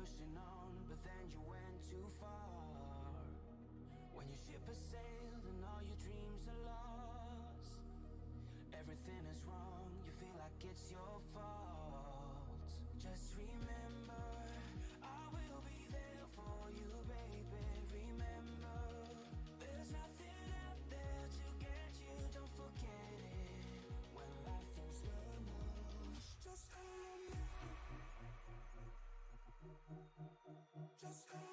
pushing on, but then you went too far. When your ship has sailed and all your dreams are lost, everything is wrong, you feel like it's your fault. Just remember, I will be there for you, baby. Remember, there's nothing out there to get you, don't forget it. When life throws lemons, just call on me. Just call on me. Just call on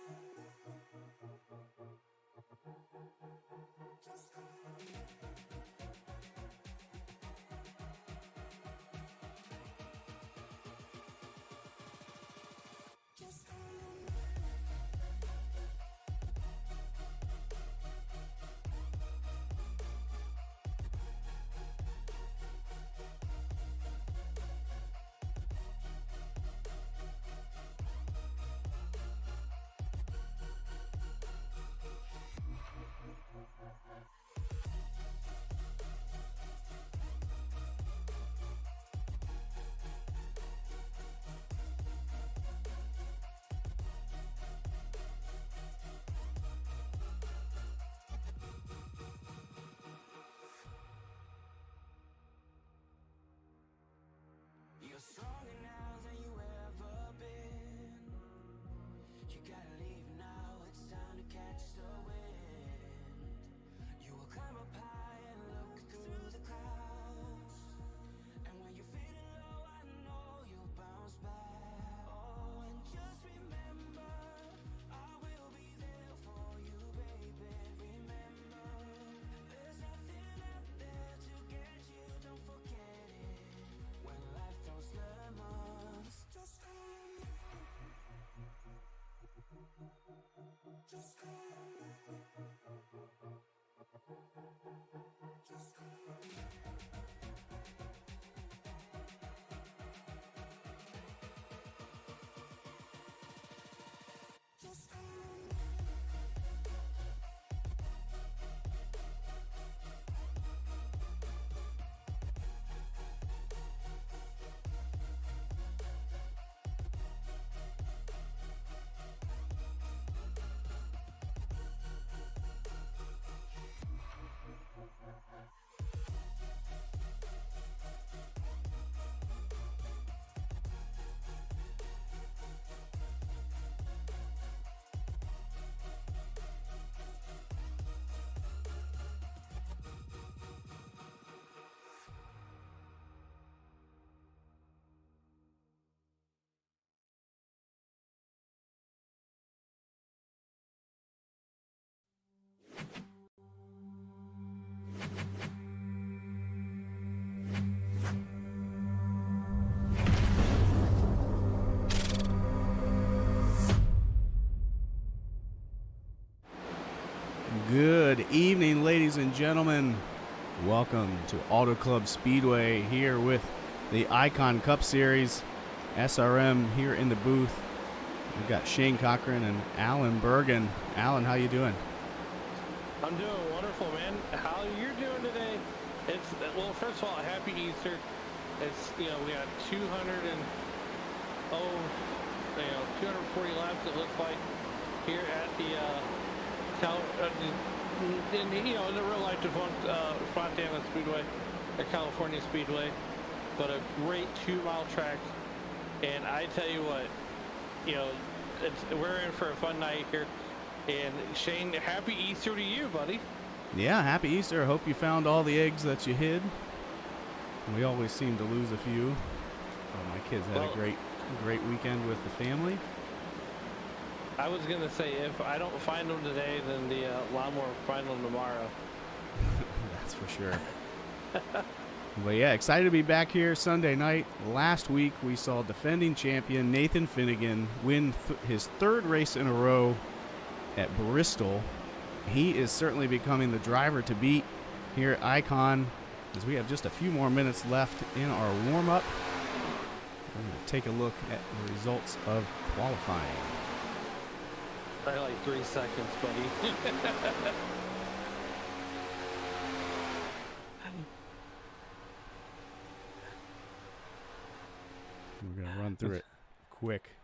me. Just call on me. You're stronger now than you ever been. You gotta leave now, it's time to catch the wind. You will climb up high and look through the clouds. And when you're feeling low, I know you'll bounce back. Oh, and just remember, I will be there for you, baby. Remember, there's nothing out there to get you, don't forget it. When life throws lemons, just call on me. Just call on me. Just call on me. Just call on me. Good evening, ladies and gentlemen. Welcome to Auto Club Speedway here with the Icon Cup Series. SRM here in the booth. We've got Shane Cochran and Alan Bergen. Alan, how you doing? I'm doing wonderful, man. How you're doing today? Well, first of all, happy Easter. We got 240 laps, it looks like, here at the in the real life Fontana Speedway, the California Speedway, but a great 2-mile track. And I tell you what, we're in for a fun night here. And Shane, happy Easter to you, buddy. Yeah, happy Easter. I hope you found all the eggs that you hid. We always seem to lose a few. My kids had a great weekend with the family. I was going to say, if I don't find them today, then the lawnmower will find them tomorrow. That's for sure. But yeah, excited to be back here Sunday night. Last week, we saw defending champion Nathan Finnegan win his third race in a row at Bristol. He is certainly becoming the driver to beat here at Icon, as we have just a few more minutes left in our warm-up. We're going to take a look at the results of qualifying. Probably like 3 seconds, buddy. We're going to run through it quick.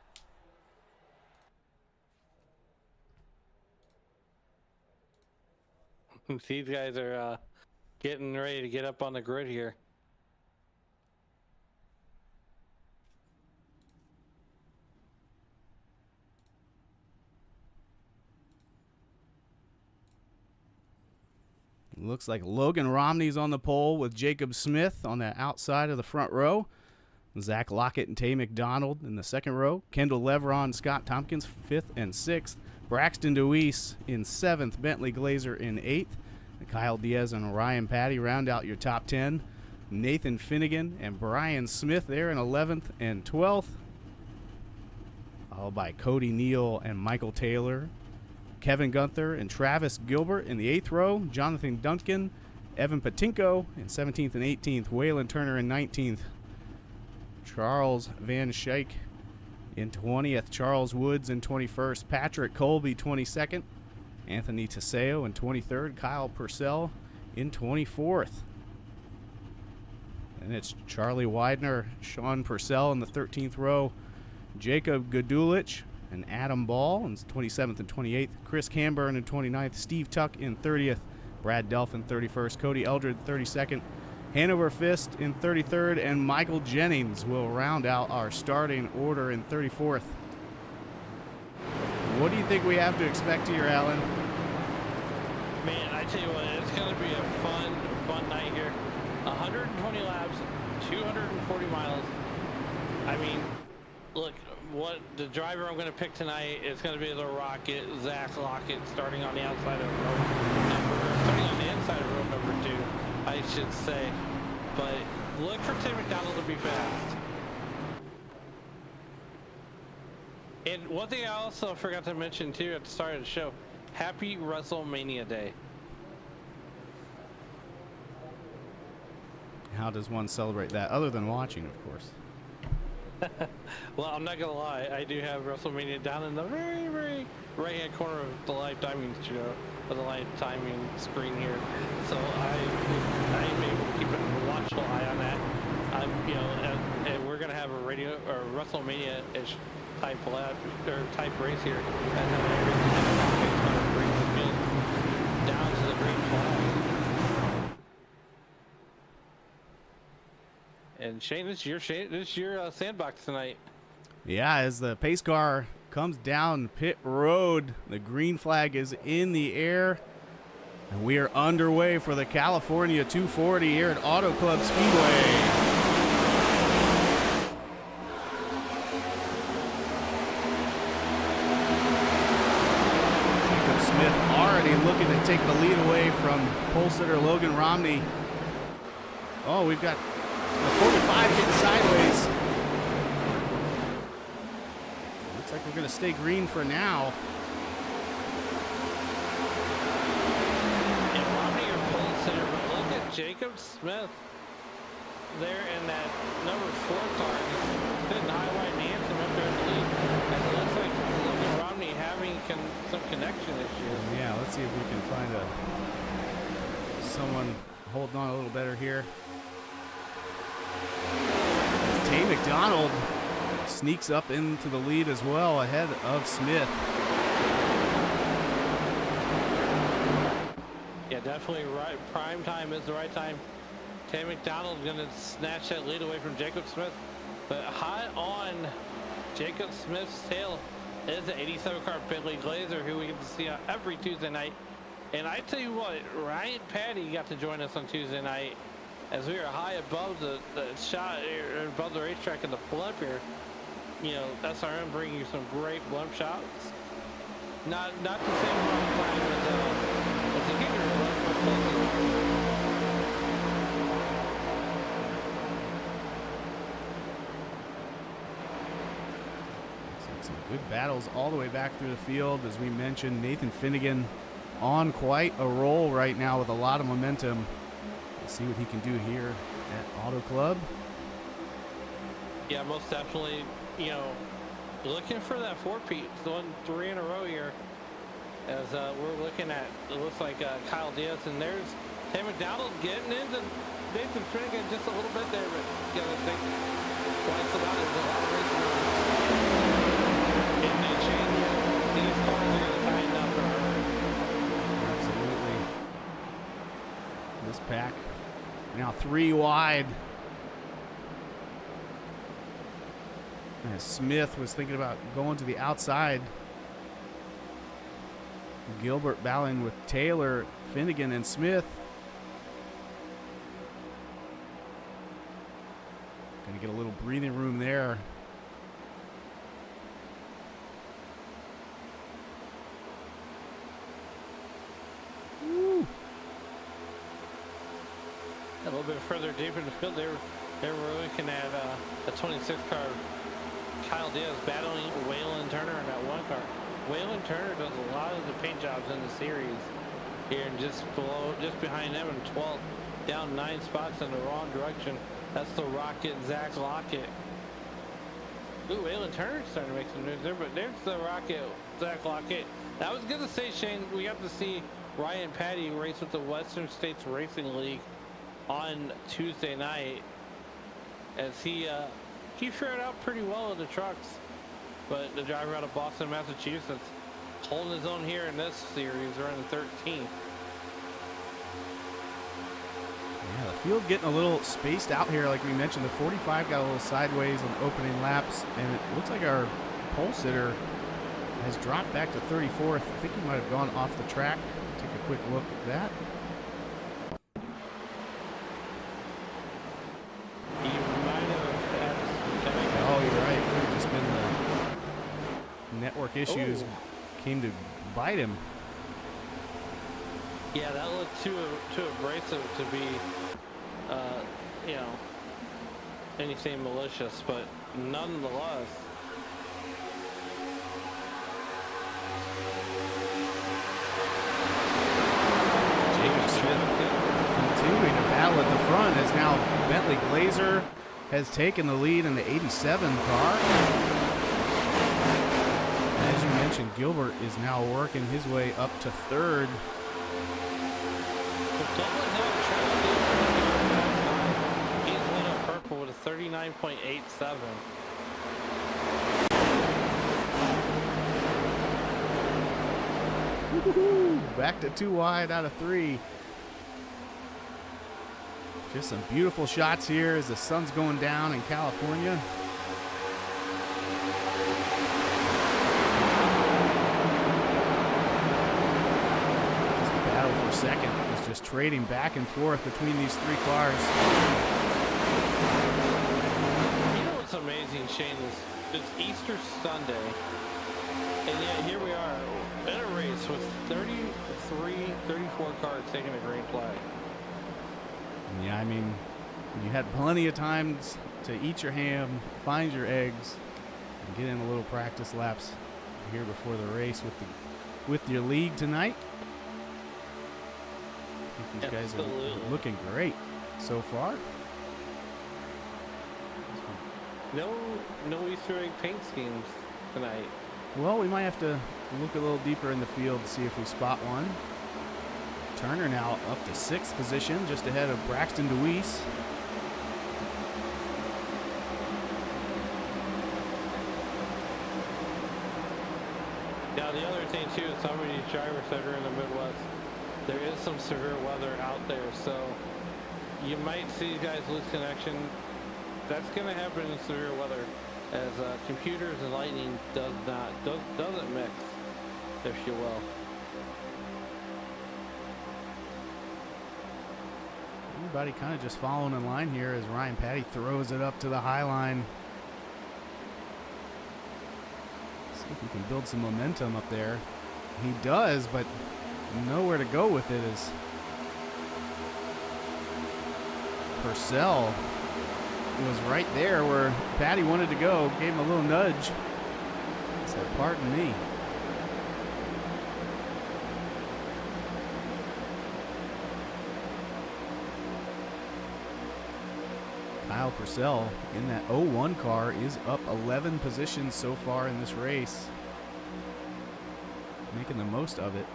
These guys are getting ready to get up on the grid here. Looks like Logan Romney's on the pole with Jacob Smith on the outside of the front row. Zach Lockett and Tay McDonald in the second row. Kendall Leveron and Scott Tompkins, 5th and 6th. Braxton Deweese in 7th. Bentley Glazer in 8th. Kyle Diaz and Ryan Patty round out your top 10. Nathan Finnegan and Brian Smith there in 11th and 12th. Followed by Cody Neal and Michael Taylor. Kevin Gunther and Travis Gilbert in the 8th row. Jonathan Duncan, Evan Patinko in 17th and 18th. Waylon Turner in 19th. Charles Van Schaik in 20th. Charles Woods in 21st. Patrick Colby 22nd. Anthony Teseo in 23rd. Kyle Purcell in 24th. And it's Charlie Widener, Sean Purcell in the 13th row. Jacob Godulich and Adam Ball in 27th and 28th. Chris Camburn in 29th. Steve Tuck in 30th. Brad Delphin 31st. Cody Eldred 32nd. Hanover Fist in 33rd. And Michael Jennings will round out our starting order in 34th. What do you think we have to expect here, Alan? Man, I tell you what, it's going to be a fun night here. 120 laps, 240 miles. I mean, look, what the driver I'm going to pick tonight is going to be the Rocket, Zach Lockett, starting on the outside of starting on the inside of row number 2, I should say. But look for Tim McDonald to be fast. And one thing I also forgot to mention too at the start of the show, happy WrestleMania Day. How does one celebrate that other than watching, of course? Well, I'm not gonna lie, I do have WrestleMania down in the very right hand corner of the live timing studio, or the live timing screen here. So I'm able to keep a watchful eye on that. You know, and we're gonna have a radio or WrestleMania-ish type lap or type race here, and then everything's gonna bring the field down to the green flag. And Shane, this is your sandbox tonight. Yeah, as the pace car comes down pit road, the green flag is in the air, and we are underway for the California 240 here at Auto Club Speedway. Jacob Smith already looking to take the lead away from pole sitter Logan Romney. Oh, we've got the 45 hitting sideways. Looks like we're going to stay green for now. And Romney or pole sitter, but look at Jacob Smith there in that number 4 car. He's hitting high wide and handsome up there in the lead. And it looks like Logan Romney having some connection issues. Yeah, let's see if we can find someone holding on a little better here. Tay McDonald sneaks up into the lead as well, ahead of Smith. Yeah, definitely right. Prime time is the right time. Tay McDonald going to snatch that lead away from Jacob Smith. But hot on Jacob Smith's tail is the 87 car Bentley Glazer, who we get to see every Tuesday night. And I tell you what, Ryan Patty got to join us on Tuesday night as we are high above the shot, above the racetrack in the blimp here. You know, SRM bringing you some great blimp shots. Not the same time as the Giger blimp. Some good battles all the way back through the field. As we mentioned, Nathan Finnegan on quite a roll right now with a lot of momentum. Let's see what he can do here at Auto Club. Yeah, most definitely. You know, looking for that 4-peat, doing 3 in a row here. As we're looking at, it looks like Kyle Diaz, and there's Tim McDonald getting into Nathan Finnegan just a little bit there, but you know, think twice about it. There's a lot of racing around. And they change these cars are going to tighten up. Absolutely. now 3 wide. As Smith was thinking about going to the outside. Gilbert battling with Taylor, Finnegan, and Smith. Gonna get a little breathing room there. Woo. A little bit further deep in the field, they were looking at a 26 car, Kyle Diaz battling Waylon Turner in that 1 car. Waylon Turner does a lot of the paint jobs in the series here, and just behind them in 12th, down 9 spots in the wrong direction. That's the Rocket, Zach Lockett. Ooh, Waylon Turner's starting to make some news there, but there's the Rocket, Zach Lockett. I was gonna say, Shane, we got to see Ryan Patty race with the Western States Racing League on Tuesday night, as he fared out pretty well in the trucks. But the driver out of Boston, Massachusetts, holding his own here in this series, running 13th. Yeah, the field getting a little spaced out here. Like we mentioned, the 45 got a little sideways on opening laps, and it looks like our pole sitter has dropped back to 34th. I think he might have gone off the track. Take a quick look at that. He might have had Oh, you're right. It could have just been the network issues came to bite him. Yeah, that looked too abrasive to be, you know, anything malicious, but nonetheless. Jacob Smith continuing to battle at the front, as now Bentley Glazer has taken the lead in the 87 car. As you mentioned, Gilbert is now working his way up to 3rd. He's won a purple with a 39.87. Back to 2 wide out of 3. Just some beautiful shots here as the sun's going down in California. Battle for second is just trading back and forth between these 3 cars. You know what's amazing, Shane, is it's Easter Sunday, and yet here we are in a race with 34 cars taking a green flag. Yeah, I mean, you had plenty of time to eat your ham, find your eggs, and get in a little practice laps here before the race with your league tonight. I think these guys are looking great so far. No Easter egg paint schemes tonight. Well, we might have to look a little deeper in the field to see if we spot one. Turner now up to 6th position, just ahead of Braxton DeWeese. Now the other thing too is some of these drivers that are in the Midwest, there is some severe weather out there, so you might see guys lose connection. That's going to happen in severe weather, as computers and lightning doesn't mix, if you will. Everybody kind of just following in line here as Ryan Patty throws it up to the high line. See if we can build some momentum up there. He does, but nowhere to go with it as Purcell was right there where Patty wanted to go, gave him a little nudge. Said, pardon me. Kyle Purcell in that 01 car is up 11 positions so far in this race. Making the most of it.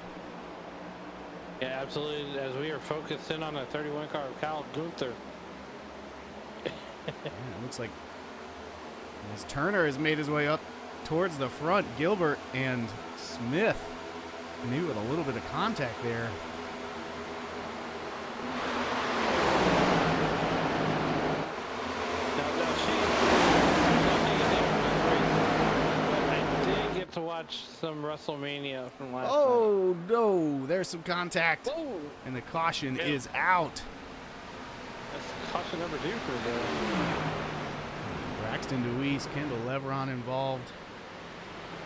Yeah, absolutely. As we are focused in on the 31 car of Kyle Gunther. Yeah, it looks like as Turner has made his way up towards the front, Gilbert and Smith maybe with a little bit of contact there. get to watch some WrestleMania from last night. Oh, no. There's some contact. Whoa! And the caution Yeah. is out. That's caution number 2 for the day. Braxton DeWeese, Kendall Leveron involved.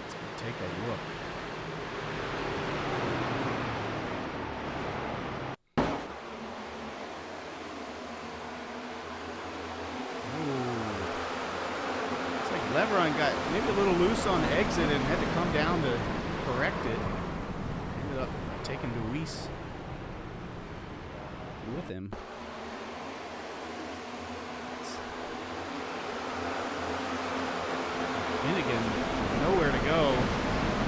Let's go take a look. Leveron got maybe a little loose on exit and had to come down to correct it. Ended up taking Deweese with him. Finnegan, nowhere to go.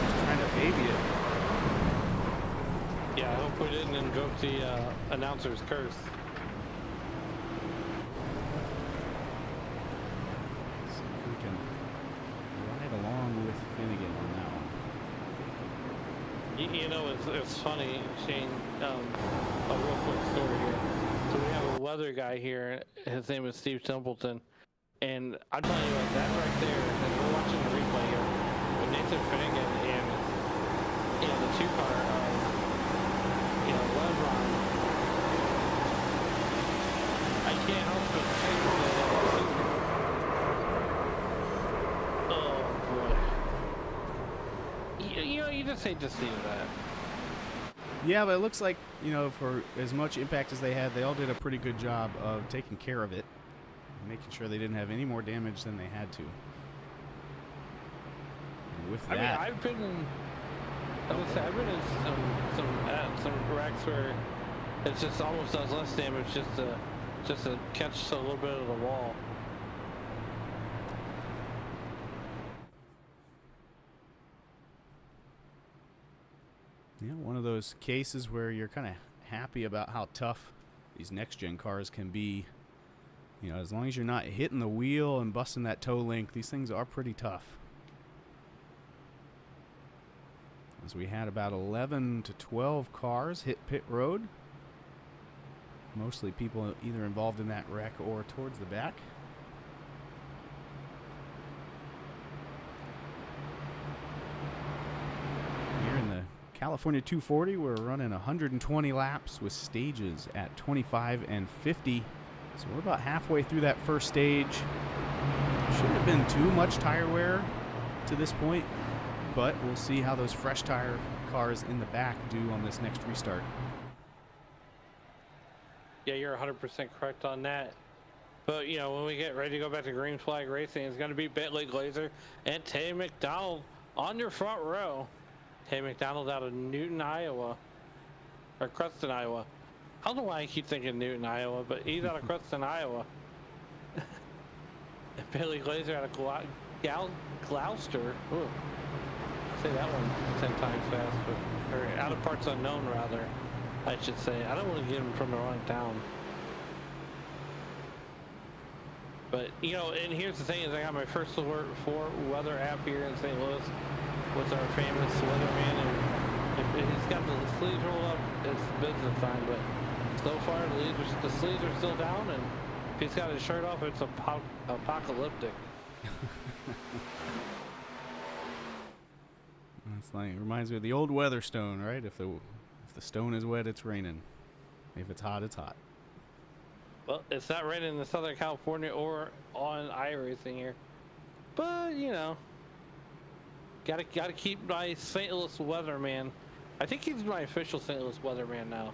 Just trying to baby it. Yeah, I hope we didn't invoke the announcer's curse. Along with Finnegan on that one. You know, it's funny, Shane. A real quick story here. So we have a weather guy here. His name is Steve Templeton, and I'm telling you what, that right there. And we're watching the replay here with Nathan Finnegan and the 2-car Lebron. I can't help but think that. You just hate to see that. Yeah, but it looks like, for as much impact as they had, they all did a pretty good job of taking care of it, making sure they didn't have any more damage than they had to. And with that, I mean, I've been in some wrecks where it just almost does less damage just to catch a little bit of the wall. yeah, one of those cases where you're kind of happy about how tough these next-gen cars can be. As long as you're not hitting the wheel and busting that toe link, these things are pretty tough. As we had about 11 to 12 cars hit pit road. Mostly people either involved in that wreck or towards the back. Here in the California 240, we're running 120 laps with stages at 25 and 50. So we're about halfway through that first stage. Shouldn't have been too much tire wear to this point, but we'll see how those fresh tire cars in the back do on this next restart. Yeah, you're 100% correct on that. But, when we get ready to go back to Green Flag Racing, it's going to be Bentley Glazer and Tay McDonald on your front row. Tay McDonald out of Newton, Iowa. Or Creston, Iowa. I don't know why I keep thinking Newton, Iowa, but he's out of Creston, Iowa. And Bentley Glazer out of Gloucester. Ooh. Say that one 10 times fast, or out of parts unknown, rather, I should say. I don't want to get him from the wrong town. But, and here's the thing is I got my first alert for weather app here in St. Louis with our famous weatherman, and if he's got the sleeves rolled up, it's business time, but so far the sleeves are still down, and if he's got his shirt off, it's apocalyptic. It's like, it reminds me of the old weather stone, right? If the stone is wet, it's raining. If it's hot, it's hot. Well, it's not raining in Southern California or on iRacing here, but gotta keep my St. Louis weatherman. I think he's my official St. Louis weatherman now.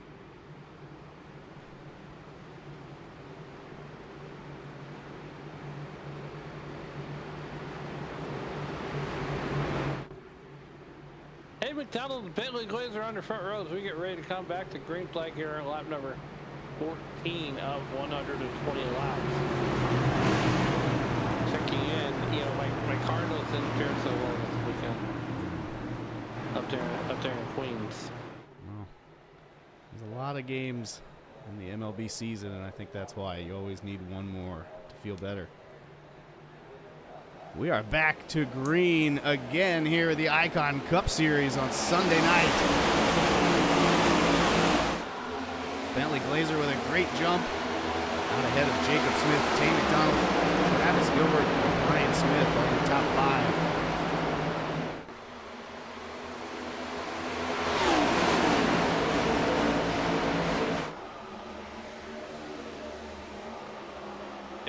Hey, McDonald and Bentley Glazer on the front rows. We get ready to come back to Green Flag here on lap number 14 of 120 laps. Checking in, my Cardinals didn't fare so well this weekend. Up there in Queens. Well, there's a lot of games in the MLB season, and I think that's why you always need one more to feel better. We are back to green again here at the Icon Cup Series on Sunday night. Bentley Glazer with a great jump out ahead of Jacob Smith, Tay McDonald, Travis Gilbert, Ryan Smith on the top 5.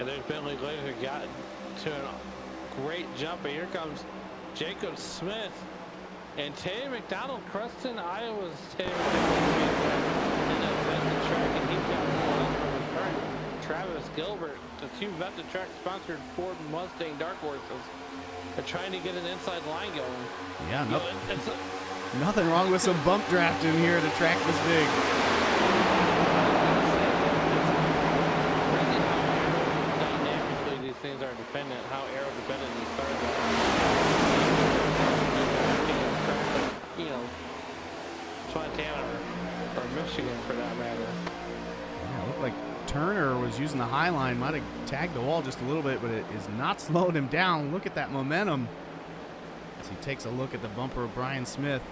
And there's Bentley Glazer who got to a great jump. And here comes Jacob Smith. And Tay McDonald, Creston, Iowa's Tay McDonald in that Vector track, and he's got one from his friend Travis Gilbert. The two Vector track sponsored Ford Mustang Dark Horses are trying to get an inside line going. Yeah, You know, nothing wrong with some bump drafting here at a track this big. Dynamically, these things are dependent, how aero dependent these cars are. You know, Montana or Michigan for that matter. Yeah, it looked like Turner was using the high line, might have tagged the wall just a little bit, but it is not slowing him down. Look at that momentum as he takes a look at the bumper of Brian Smith.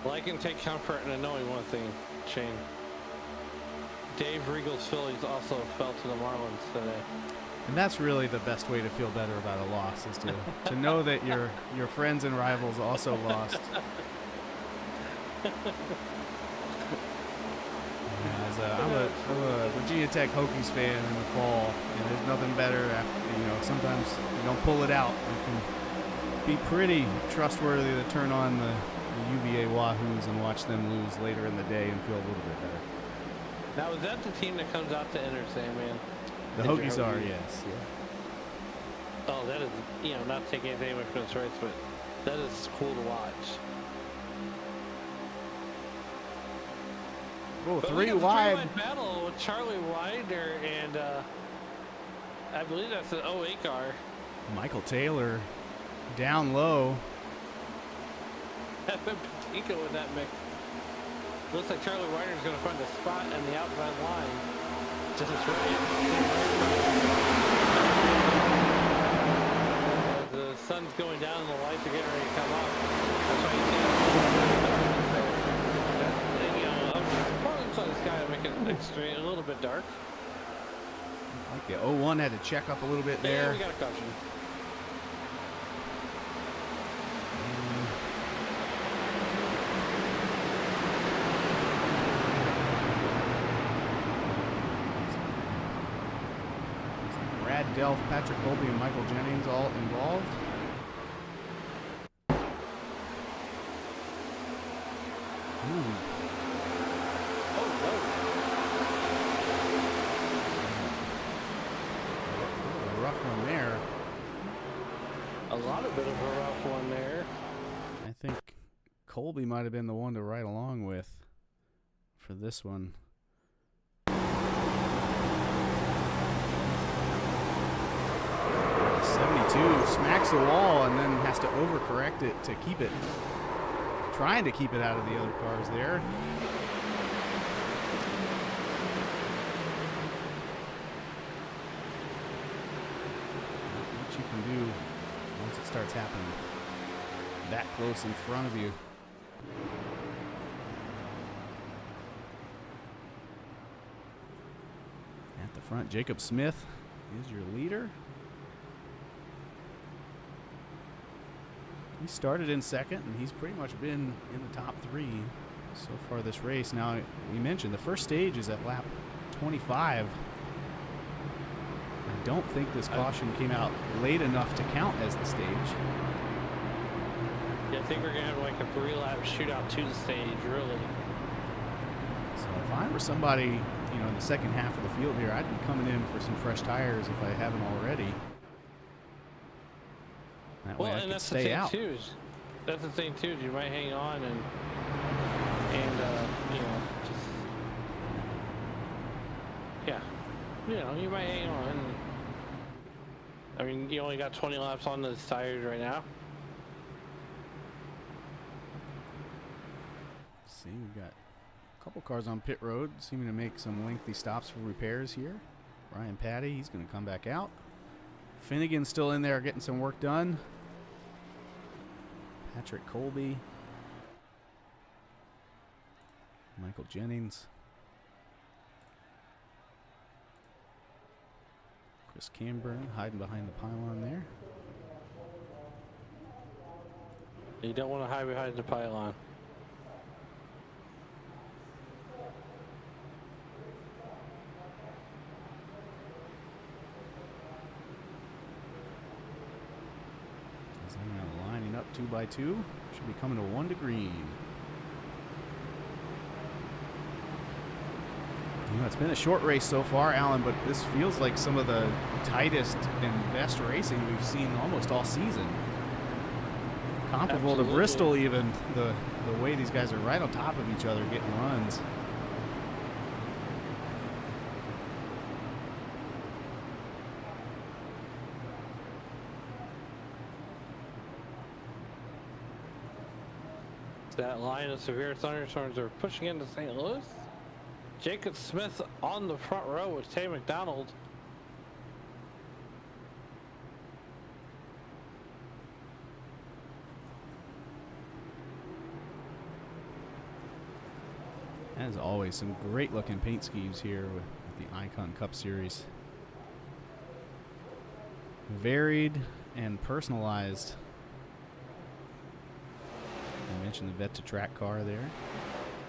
Well, I can take comfort in knowing one thing, Shane. Dave Regal's Phillies also fell to the Marlins today. And that's really the best way to feel better about a loss, is to know that your friends and rivals also lost. I'm a Virginia Tech Hokies fan in the fall, and there's nothing better after, you know, sometimes you don't pull it out. It can be pretty trustworthy to turn on the UVA Wahoos and watch them lose later in the day and feel a little bit better. Now, is that the team that comes out to Iracing, man? The Hokies are, yes. Yeah. Oh, that is, you know, not taking anything away from his rights, but that is cool to watch. Oh, But three we got the wide. three-wide battle with Charlie Wider and I believe that's an 08 car. Michael Taylor down low. Evan Patinko in that mix. Looks like Charlie Wider is going to find a spot in the outside line. Just right. As the sun's going down and the lights are getting ready to come up. That's why you see you know, probably inside the sky to make it extreme, a little bit dark. Like the 01 had to check up a little bit there. Yeah, we got a caution. Brad Delph, Patrick Colby, and Michael Jennings all involved. Ooh. Oh, no. A rough one there. A lot of bit of a rough one there. I think Colby might have been the one to ride along with for this one. 72 smacks the wall and then has to overcorrect it to keep it, trying to keep it out of the other cars there. What you can do once it starts happening that close in front of you. At the front, Jacob Smith is your leader. He started in second, and he's pretty much been in the top three so far this race. Now, we mentioned the first stage is at lap 25. I don't think this caution came out late enough to count as the stage. Yeah, I think we're going to have like a 3-lap shootout to the stage, really. So if I were somebody, you know, in the second half of the field here, I'd be coming in for some fresh tires if I haven't already. That way I and could that's the stay thing out. too. That's the thing too. You might hang on and you know, just yeah, you know, you might hang on. I mean, you only got 20 laps on those tires right now. See, we've got a couple cars on pit road, seeming to make some lengthy stops for repairs here. Ryan Patty, he's going to come back out. Finnegan's still in there getting some work done. Patrick Colby. Michael Jennings. Chris Camburn hiding behind the pylon there. You don't want to hide behind the pylon. 2x2. Should be coming to 1 to green. You know, it's been a short race so far, Alan, but this feels like some of the tightest and best racing we've seen almost all season. Comparable Absolutely. to Bristol even, the way these guys are right on top of each other getting runs. That line of severe thunderstorms are pushing into St. Louis. Jacob Smith on the front row with Tay McDonald. As always, some great looking paint schemes here with the Icon Cup Series. Varied and personalized. I mentioned the Vet to Track car there.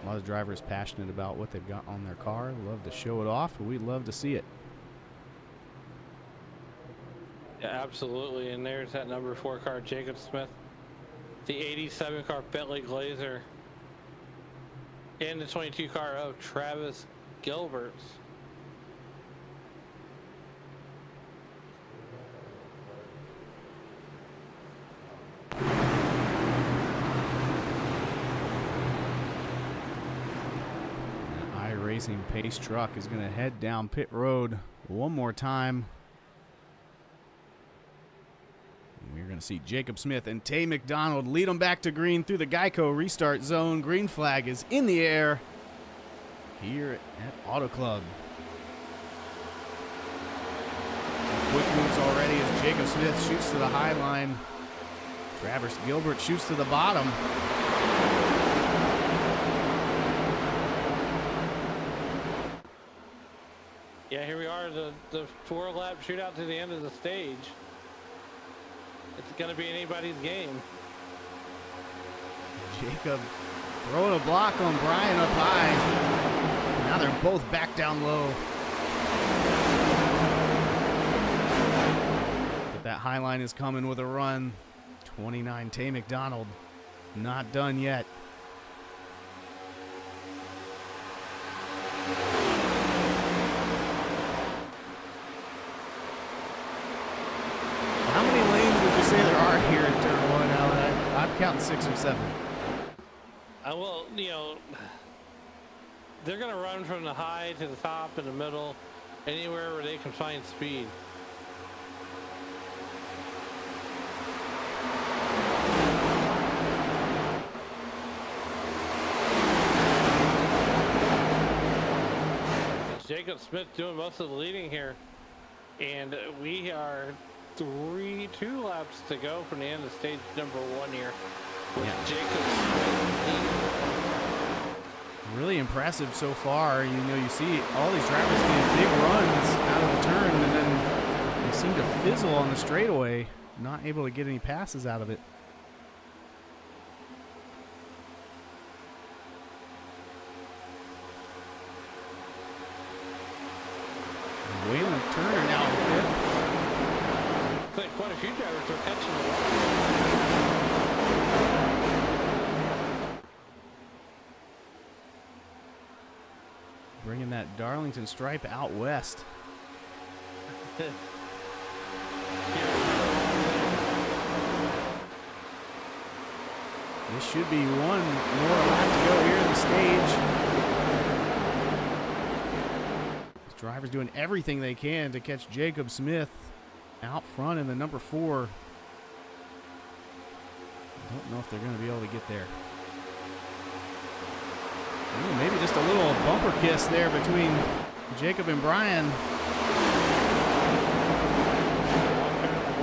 A lot of drivers passionate about what they've got on their car. Love to show it off, and we'd love to see it. Yeah, absolutely. And there's that number 4 car, Jacob Smith. The 87 car, Bentley Glazer. And the 22 car of Travis Gilbert. Iracing pace truck is going to head down pit road one more time. And we're going to see Jacob Smith and Tay McDonald lead them back to green through the Geico restart zone. Green flag is in the air here at Auto Club. Quick moves already as Jacob Smith shoots to the high line. Travis Gilbert shoots to the bottom. Yeah, here we are, the 4-lap shootout to the end of the stage. It's going to be anybody's game. Jacob throwing a block on Brian up high. Now they're both back down low. But that high line is coming with a run. 29 Tay McDonald. Not done yet. How many lanes would you say there are here in turn 1, Alan? I'm counting 6 or 7. Well, you know, they're going to run from the high to the top in the middle, anywhere where they can find speed. Jacob Smith doing most of the leading here, and we are 2 laps to go from the end of stage number 1 here. Yeah. Jacob Smith leading. Really impressive so far. You know, you see all these drivers getting big runs out of the turn, and then they seem to fizzle on the straightaway, not able to get any passes out of it. Waylon Turner now in 5th. Looks like quite a few drivers are catching the line. Bringing that Darlington stripe out west. This should be one more lap to go here in the stage. These drivers doing everything they can to catch Jacob Smith out front in the number 4. I don't know if they're going to be able to get there. Ooh, maybe just a little bumper kiss there between Jacob and Brian.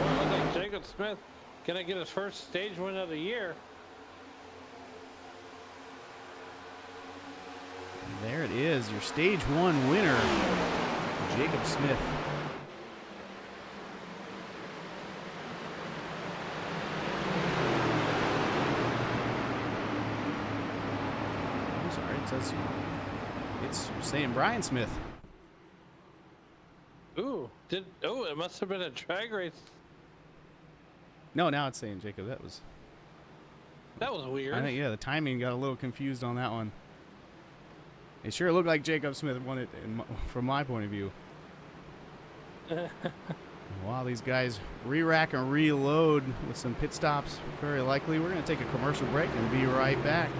Looks like Jacob Smith gonna get his first stage win of the year. And there it is, your stage 1 winner, Jacob Smith. Says it's saying Brian Smith. Ooh, it must have been a drag race. No, now it's saying Jacob. That was That was weird. I think, yeah, the timing got a little confused on that one. It sure looked like Jacob Smith won it from my point of view. While these guys re-rack and reload with some pit stops, very likely, we're going to take a commercial break and be right back.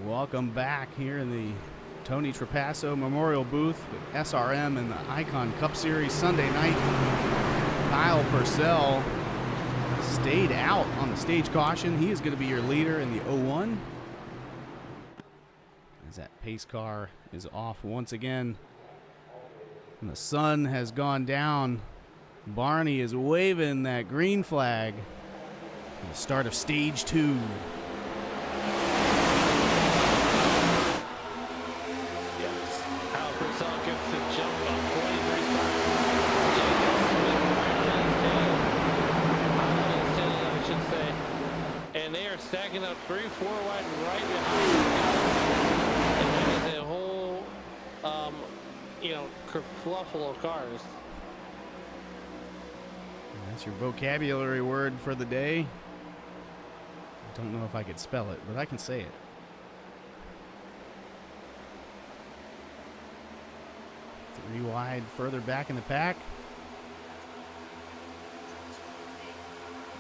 Welcome back here in the Tony Trapasso Memorial Booth with SRM and the Icon Cup Series Sunday night. Kyle Purcell stayed out on the stage caution. He is going to be your leader in the 01. As that pace car is off once again. And the sun has gone down. Barney is waving that green flag. The start of stage 2. Stacking up 3, 4 wide right behind, and that is a whole, kerfluffle of cars. That's your vocabulary word for the day. I don't know if I could spell it, but I can say it. 3 wide further back in the pack.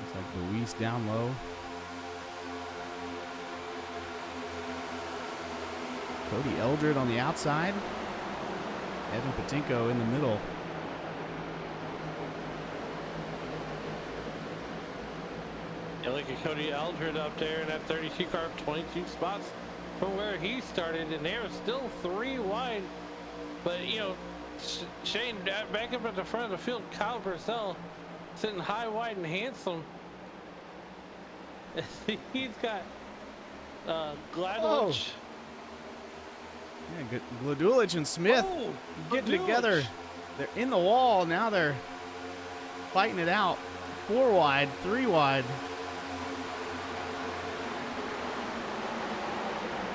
Looks like Luis down low. Cody Eldred on the outside. Evan Patinko in the middle. Yeah, look at Cody Eldred up there in that 32 car, 22 spots from where he started, and they're still 3 wide. But, you know, Shane, back up at the front of the field, Kyle Purcell sitting high, wide, and handsome. He's got Gladwich. Yeah, Gladulich and Smith getting together. They're in the wall. Now they're fighting it out. 4 wide, 3 wide.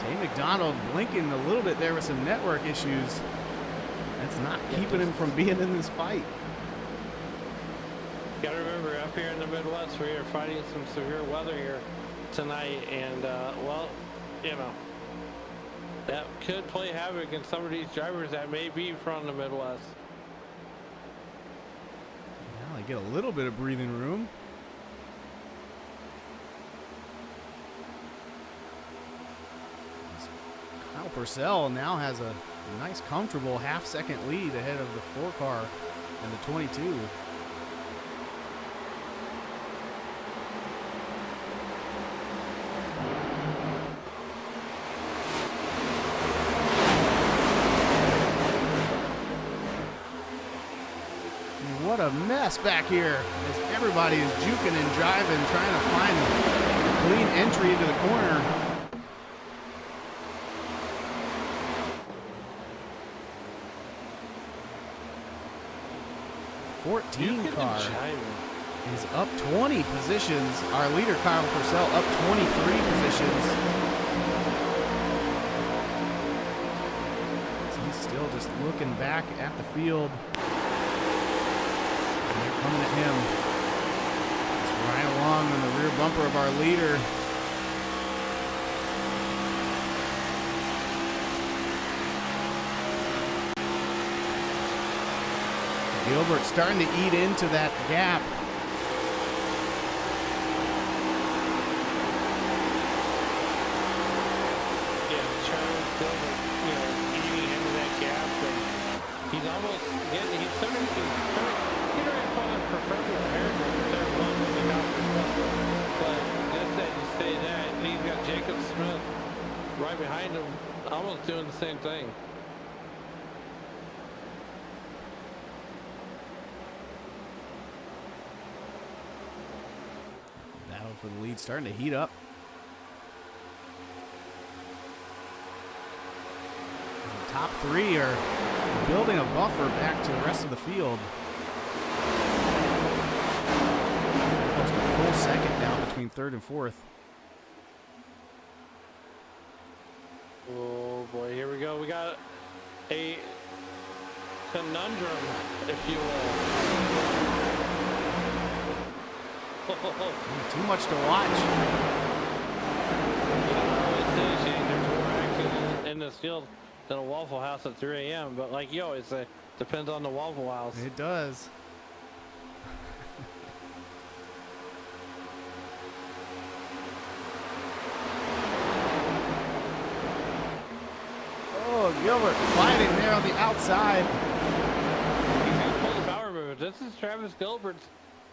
Tay McDonald blinking a little bit there with some network issues. That's not keeping him from being in this fight. Got to remember, up here in the Midwest, we are fighting some severe weather here tonight, and well, you know, that could play havoc in some of these drivers that may be from the Midwest. Now they get a little bit of breathing room. Kyle Purcell now has a nice, comfortable half-second lead ahead of the 4 car and the 22. What a mess back here as everybody is juking and driving, trying to find a clean entry into the corner. The 14 car is up 20 positions. Our leader, Kyle Purcell, up 23 positions. So he's still just looking back at the field. Coming at him. Just right along on the rear bumper of our leader. Gilbert starting to eat into that gap. Yeah, Charles Gilbert, you know, eating into that gap, and he's almost getting, he's starting to preferably prepared for the third one when they got this stuff. But just that you say that, and he's got Jacob Smith right behind him, almost doing the same thing. Battle for the lead starting to heat up. And the top 3 are building a buffer back to the rest of the field. Full second now between 3rd and 4th. Oh boy, here we go. We got a conundrum, if you will. Too much to watch. I always say, Shane, there's more action in this field than a Waffle House at 3 a.m. But like you always say, depends on the Waffle House. It does. Gilbert fighting there on the outside. He's going to pull the power move. This is Travis Gilbert's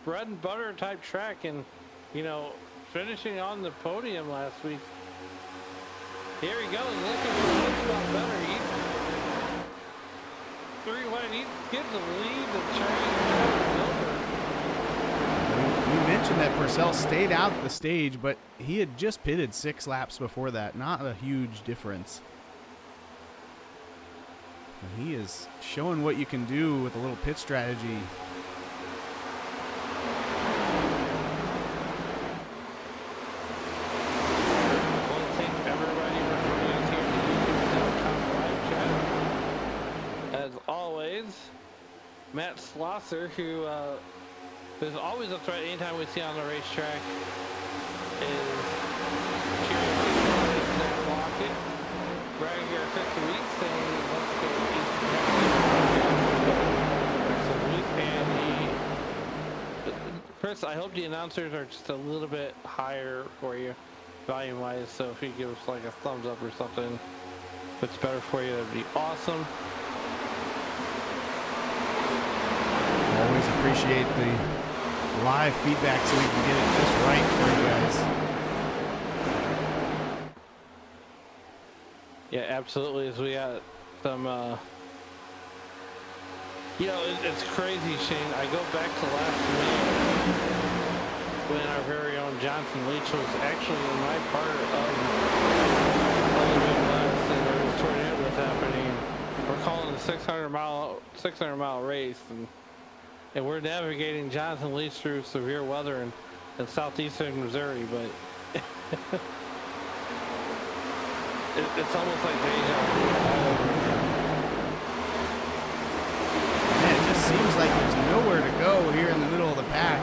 bread and butter type track, and, you know, finishing on the podium last week. Here he goes, looking for one spot better. He's 3 wide. He gives the lead to Travis Gilbert. We mentioned that Purcell stayed out the stage, but he had just pitted 6 laps before that. Not a huge difference. He is showing what you can do with a little pit strategy. I want to thank everybody for joining us here in the live chat. As always, Matt Slosser, who is always a threat anytime we see on the racetrack, is cheering for Zach Lockett. Bragging here 6 weeks saying, let's go eat. And Chris, I hope the announcers are just a little bit higher for you, volume-wise, so if you give us like a thumbs up or something. If it's better for you, that'd be awesome. Always appreciate the live feedback so we can get it just right for you guys. Yeah, absolutely. As we got some, you know, it's crazy, Shane. I go back to last week when our very own Johnson Leach was actually in my part of the Midwest, and there was a tornado was happening. We're calling the 600 mile race, and we're navigating Johnson Leach through severe weather in southeastern Missouri, but it's almost like deja vu all over again. Man, it just seems like there's nowhere to go here in the middle of the pack.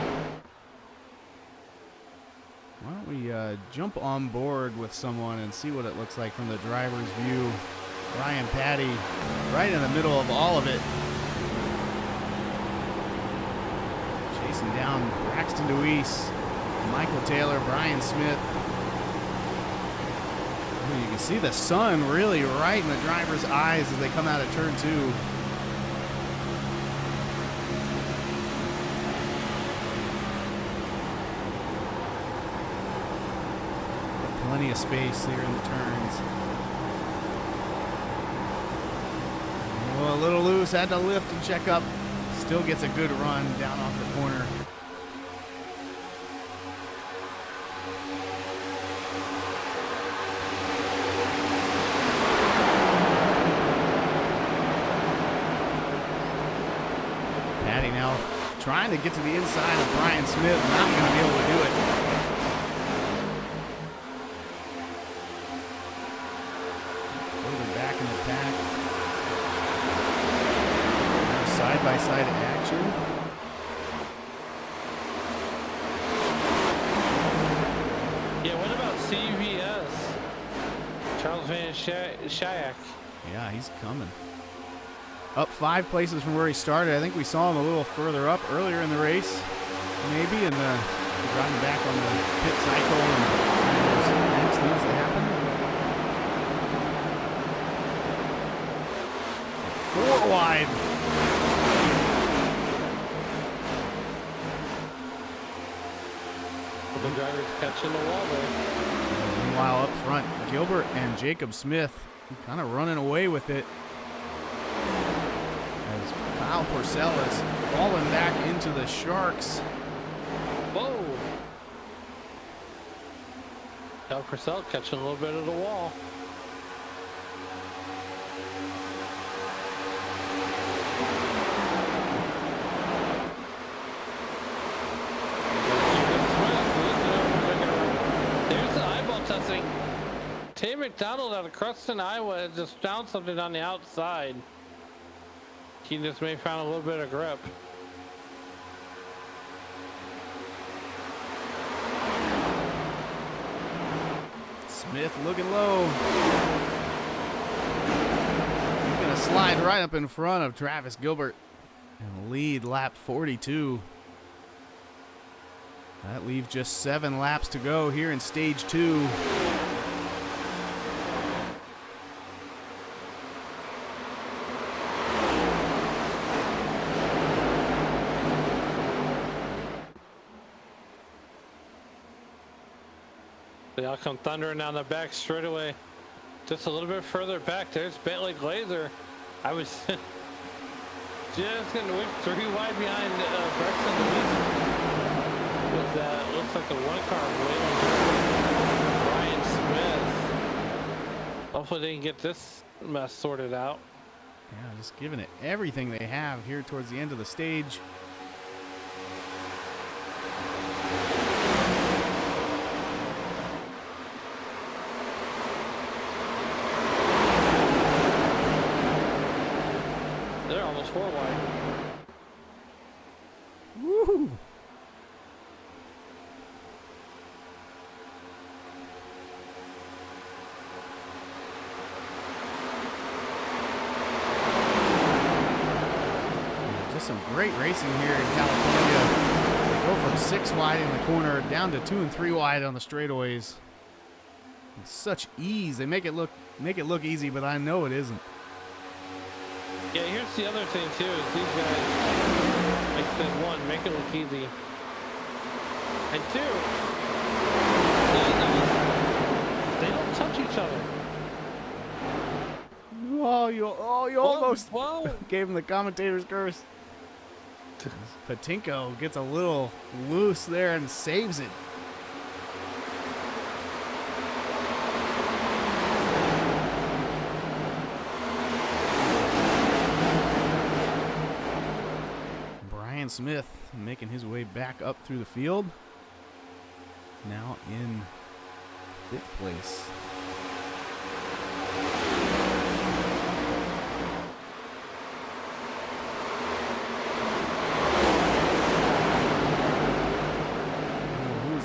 Why don't we jump on board with someone and see what it looks like from the driver's view. Ryan Patty right in the middle of all of it. Chasing down Braxton DeWeese, Michael Taylor, Brian Smith. Oh, you can see the sun really right in the driver's eyes as they come out of turn 2. Plenty of space here in the turns. Oh, a little loose, had to lift and check up. Still gets a good run down off the corner. Patty now trying to get to the inside of Brian Smith, not going to be able to do it. Side-by-side action. Yeah, what about CVS? Charles Van Schaik. Yeah, he's coming. Up 5 places from where he started. I think we saw him a little further up earlier in the race, maybe, and driving back on the pit cycle and some of those accidents that happened. 4 wide. The driver's catching the wall there. Meanwhile, up front, Gilbert and Jacob Smith kind of running away with it as Kyle Porcel is falling back into the Sharks. Whoa! Kyle Porcel catching a little bit of the wall. Tay McDonald out of Cruston, Iowa, had just found something on the outside. He just may have found a little bit of grip. Smith looking low. He's going to slide right up in front of Travis Gilbert and lead lap 42. That leaves just 7 laps to go here in stage 2. They all come thundering down the back straightaway. Just a little bit further back, there's Bentley Glazer. I was just going to whip 3 wide behind Braxton DeWeese. With that, looks like a 1-car win. Brian Smith. Hopefully they can get this mess sorted out. Yeah, just giving it everything they have here towards the end of the stage. They're almost 4 wide. Woo! Just some great racing here in California. They go from 6 wide in the corner down to 2 and 3 wide on the straightaways. with such ease. They make it look easy, but I know it isn't. Yeah, here's the other thing too, is these guys, like I said, one, make it look easy. And two, they don't touch each other. Oh, you almost Whoa. gave him the commentator's curse. Patinko gets a little loose there and saves it. Brian Smith making his way back up through the field. Now in 5th place.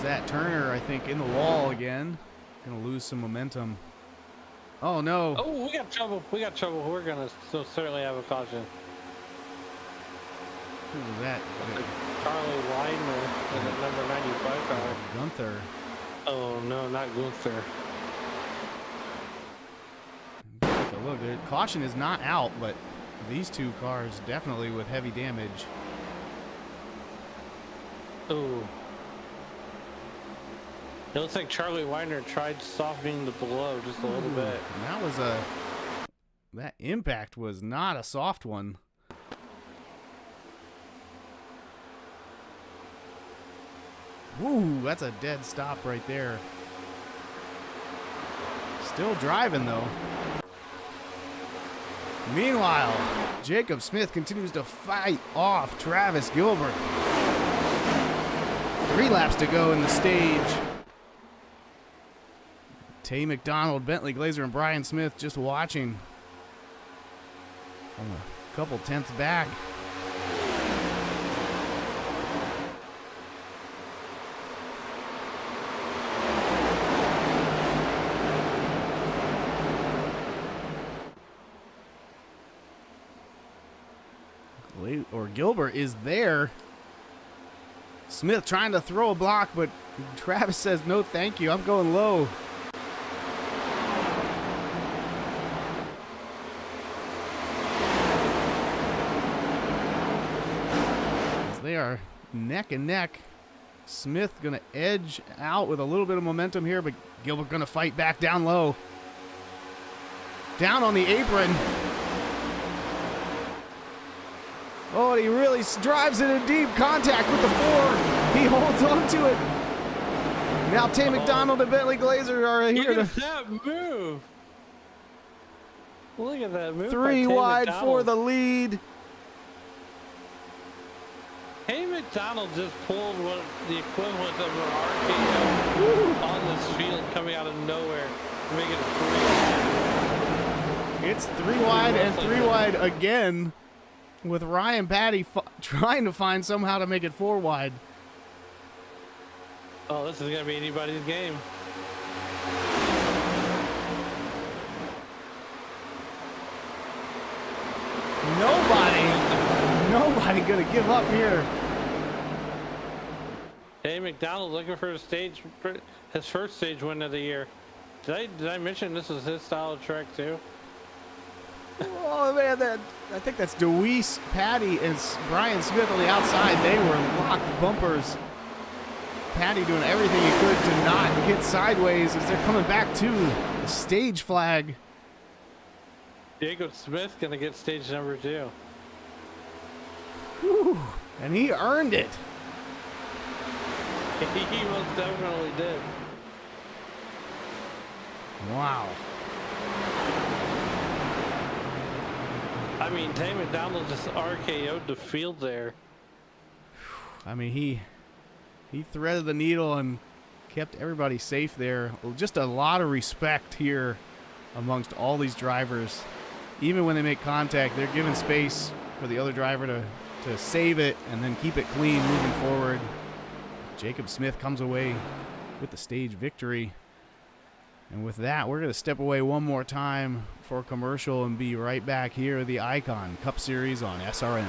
That Turner, I think, in the wall again. Gonna lose some momentum. Oh no! Oh, we got trouble. We got trouble. We're gonna still certainly have a caution. Who was that? Charlie Weidner, number 95 car. Gunther. Oh no, not Gunther. Take a look. Caution is not out, but these two cars definitely with heavy damage. Oh. It looks like Charlie Weidner tried softening the blow just a little bit. And that impact was not a soft one. Woo, that's a dead stop right there. Still driving though. Meanwhile, Jacob Smith continues to fight off Travis Gilbert. 3 laps to go in the stage. Tay McDonald, Bentley Glazer, and Brian Smith just watching from a couple tenths back. Gilbert is there. Smith trying to throw a block, but Travis says, no thank you, I'm going low. They are neck and neck. Smith gonna edge out with a little bit of momentum here, but Gilbert gonna fight back down low. Down on the apron. Oh, and he really drives it in deep contact with the 4. He holds on to it. Now Tay McDonald and Bentley Glazer are here Look at that move. Look at that move. 3 wide for the lead. Hey, McDonald just pulled what the equivalent of an RKO on this field coming out of nowhere to make it a 3. It's 3 wide and 3 wide again, with Ryan Patty trying to find somehow to make it 4 wide. Oh, this is going to be anybody's game. Nobody gonna give up here. Hey, McDonald looking for his first stage win of the year. Did I mention this is his style of track too? Oh man, I think that's Deweese, Patty, and Brian Smith on the outside. They were locked bumpers. Patty doing everything he could to not get sideways as they're coming back to the stage flag. Jacob Smith gonna get stage number 2. Whew, and he earned it. He most definitely did. Wow. I mean, Tay McDonald just RKO'd the field there. I mean, he threaded the needle and kept everybody safe there. Just a lot of respect here amongst all these drivers. Even when they make contact, they're giving space for the other driver to save it and then keep it clean moving forward. Jacob Smith comes away with the stage victory. And with that, we're going to step away one more time for a commercial and be right back here at the Icon Cup Series on SRM.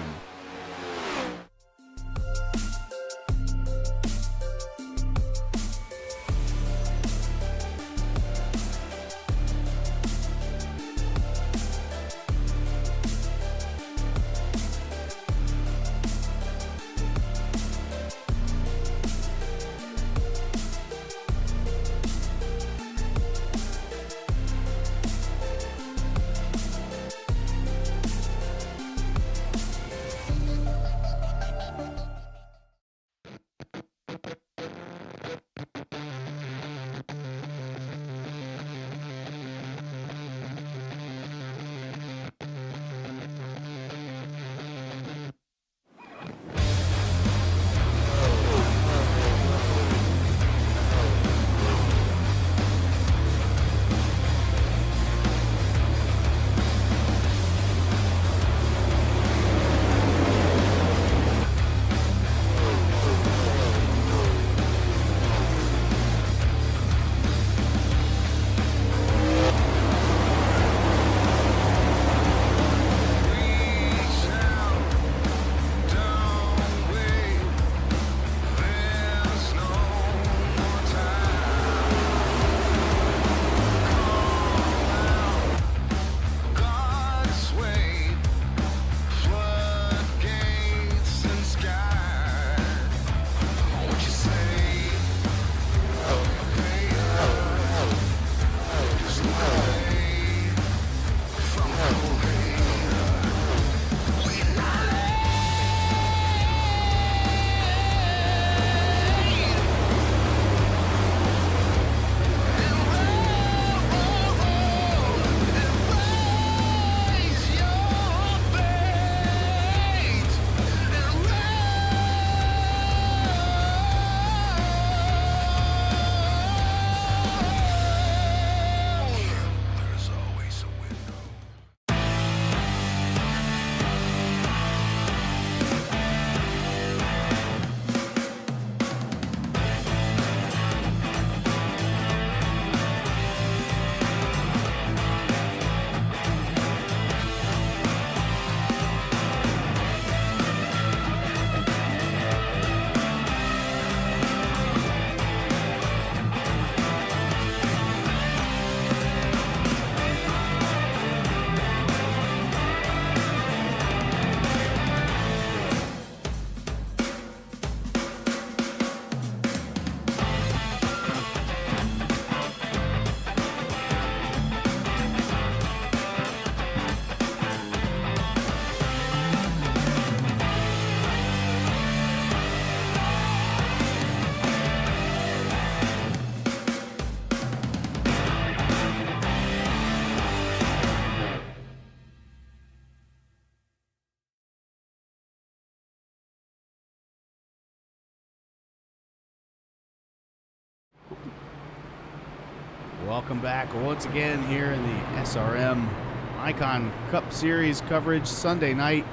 Welcome back once again here in the SRM Icon Cup Series coverage Sunday night,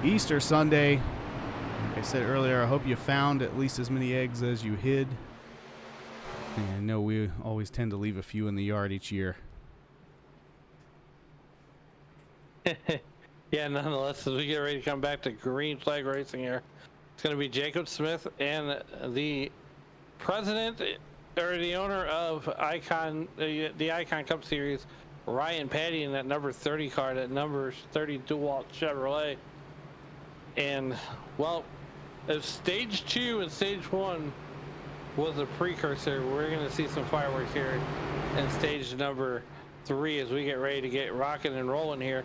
Easter Sunday. Like I said earlier, I hope you found at least as many eggs as you hid. And I know we always tend to leave a few in the yard each year. Yeah, nonetheless, as we get ready to come back to green flag racing here, it's going to be Jacob Smith and the president or the owner of Icon, the Icon Cup Series, Ryan Patty, in that number 30 car, that number 30 DeWalt Chevrolet. And, well, if stage 2 and stage 1 was a precursor, we're going to see some fireworks here in stage number 3 as we get ready to get rocking and rolling here.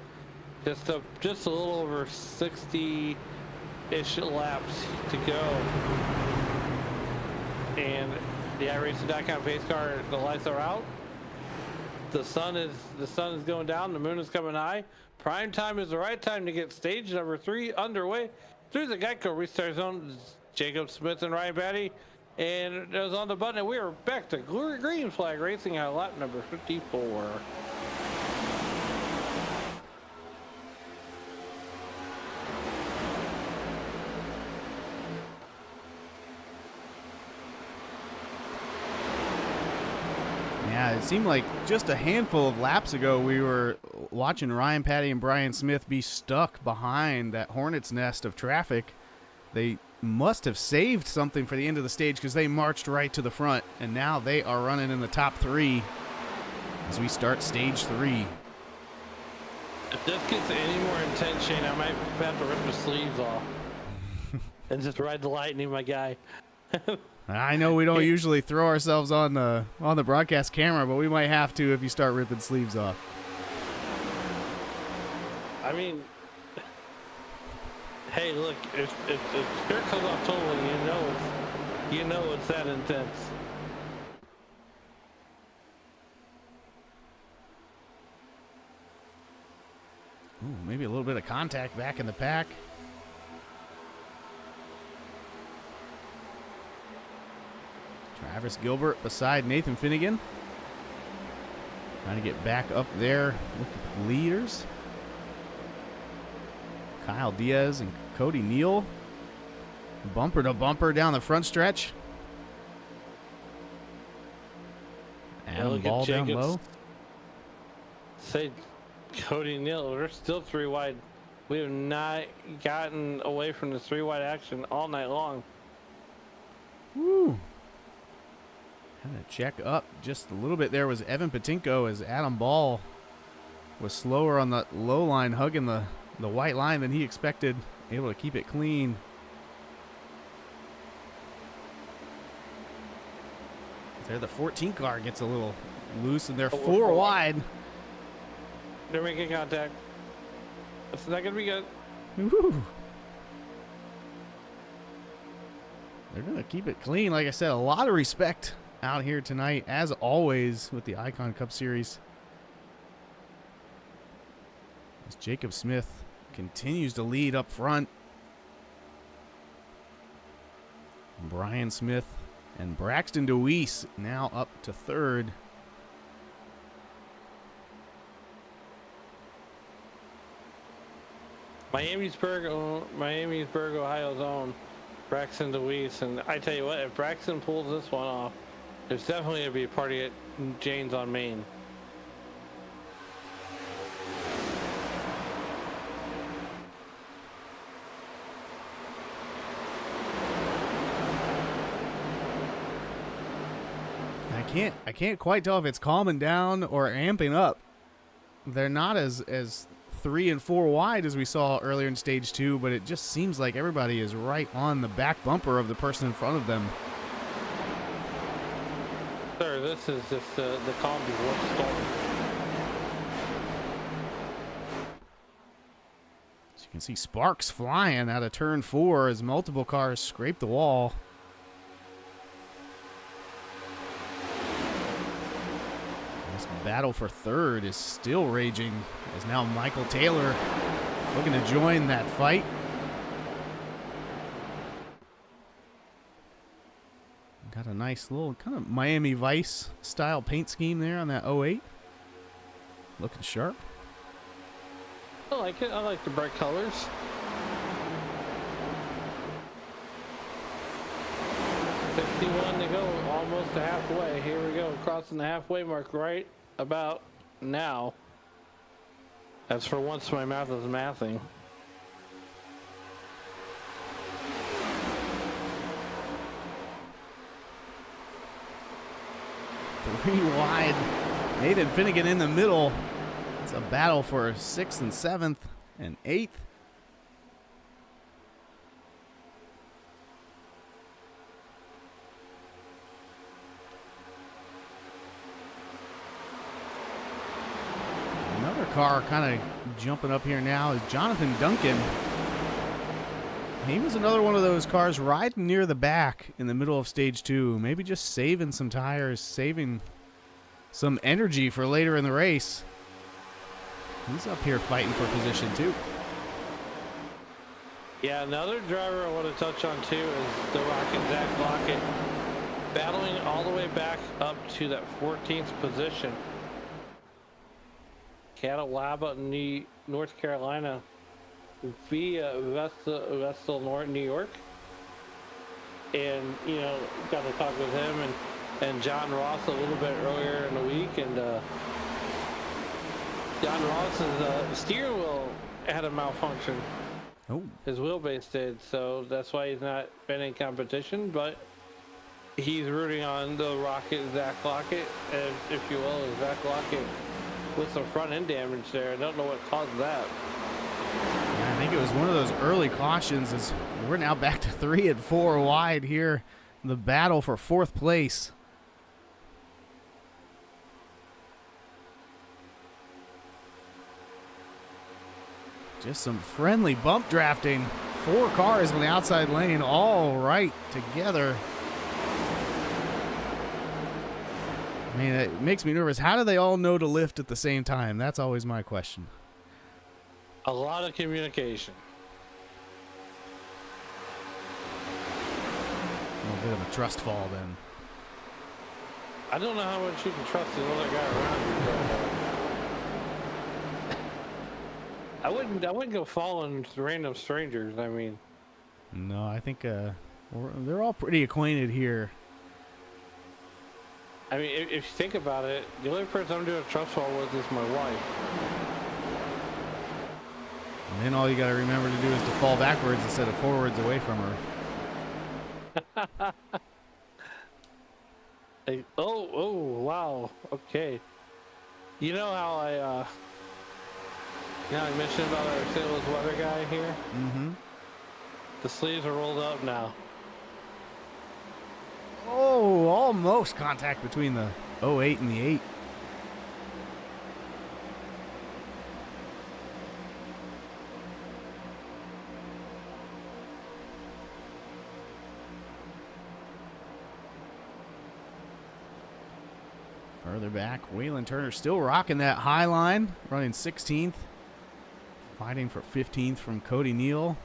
Just a little over 60-ish laps to go. And the iRacing.com pace car, the lights are out. The sun is going down. The moon is coming high. Prime time is the right time to get stage number 3 underway through the Geico restart zone. Jacob Smith and Ryan Batty, and it was on the button, and we are back to green flag racing at lap number 54. Yeah, it seemed like just a handful of laps ago we were watching Ryan Patty and Brian Smith be stuck behind that hornet's nest of traffic. They must have saved something for the end of the stage because they marched right to the front, and now they are running in the top 3 as we start stage 3. If this gets any more intense, Shane, I might have to rip the sleeves off and just ride the lightning, my guy. I know we don't usually throw ourselves on the broadcast camera, but we might have to if you start ripping sleeves off. I mean, hey, look, if shirt comes off totally, you know it's that intense. Ooh, maybe a little bit of contact back in the pack. Travis Gilbert beside Nathan Finnegan. Trying to get back up there with the leaders. Kyle Diaz and Cody Neal. Bumper to bumper down the front stretch. Adam Ball down low. Say Cody Neal, we're still 3 wide. We have not gotten away from the 3 wide action all night long. Woo. Kind of check up just a little bit there was Evan Patinko as Adam Ball was slower on the low line, hugging the white line than he expected, able to keep it clean. There, the 14 car gets a little loose, and they're 4 wide. They're making contact. It's not going to be good. Woo. They're going to keep it clean. Like I said, a lot of respect out here tonight, as always, with the Icon Cup Series. As Jacob Smith continues to lead up front. Brian Smith and Braxton DeWeese now up to 3rd. Miamisburg, Ohio's own Braxton DeWeese. And I tell you what, if Braxton pulls this one off, there's definitely going to be a party at Jane's on Main. I can't quite tell if it's calming down or amping up. They're not as 3 and 4 wide as we saw earlier in stage 2, but it just seems like everybody is right on the back bumper of the person in front of them. Sir, this is just the calm before the storm. So you can see sparks flying out of turn 4 as multiple cars scrape the wall. This battle for 3rd is still raging as now Michael Taylor looking to join that fight. Got a nice little kind of Miami Vice style paint scheme there on that 08. Looking sharp. I like it. I like the bright colors. $51 to go, almost to halfway. Here we go, crossing the halfway mark right about now. That's for once my math is mathing. Three wide. Nathan Finnegan in the middle. It's a battle for 6th and 7th and 8th. Another car kind of jumping up here now is Jonathan Duncan. He was another one of those cars riding near the back in the middle of stage 2. Maybe just saving some tires, saving some energy for later in the race. He's up here fighting for position 2. Yeah, another driver I want to touch on too is the Rocket Zach Lockett, battling all the way back up to that 14th position. Catalaba, North Carolina, via Vestal, New York. And, you know, got to talk with him and John Ross a little bit earlier in the week. And John Ross's steering wheel had a malfunction. Oh. His wheelbase did, so that's why he's not been in competition, but he's rooting on the Rocket Zach Lockett, if you will, Zach Lockett with some front end damage there. I don't know what caused that. Yeah, I think it was one of those early cautions as we're now back to 3 and 4 wide here. The battle for 4th place. Just some friendly bump drafting. 4 cars on the outside lane, all right together. I mean, it makes me nervous. How do they all know to lift at the same time? That's always my question. A lot of communication. A little bit of a trust fall then. I don't know how much you can trust the other guy around you, but I wouldn't go following random strangers. I mean, no, I think they're all pretty acquainted here. I mean, if you think about it, the only person I'm doing a trust fall with is my wife. And then all you got to remember to do is to fall backwards instead of forwards away from her. Oh, wow. Okay. You know how I mentioned about our St. Louis weather guy here? Mm-hmm. The sleeves are rolled up now. Oh, almost contact between the 08 and the 8. Further back, Waylon Turner still rocking that high line, running 16th, fighting for 15th from Cody Neal.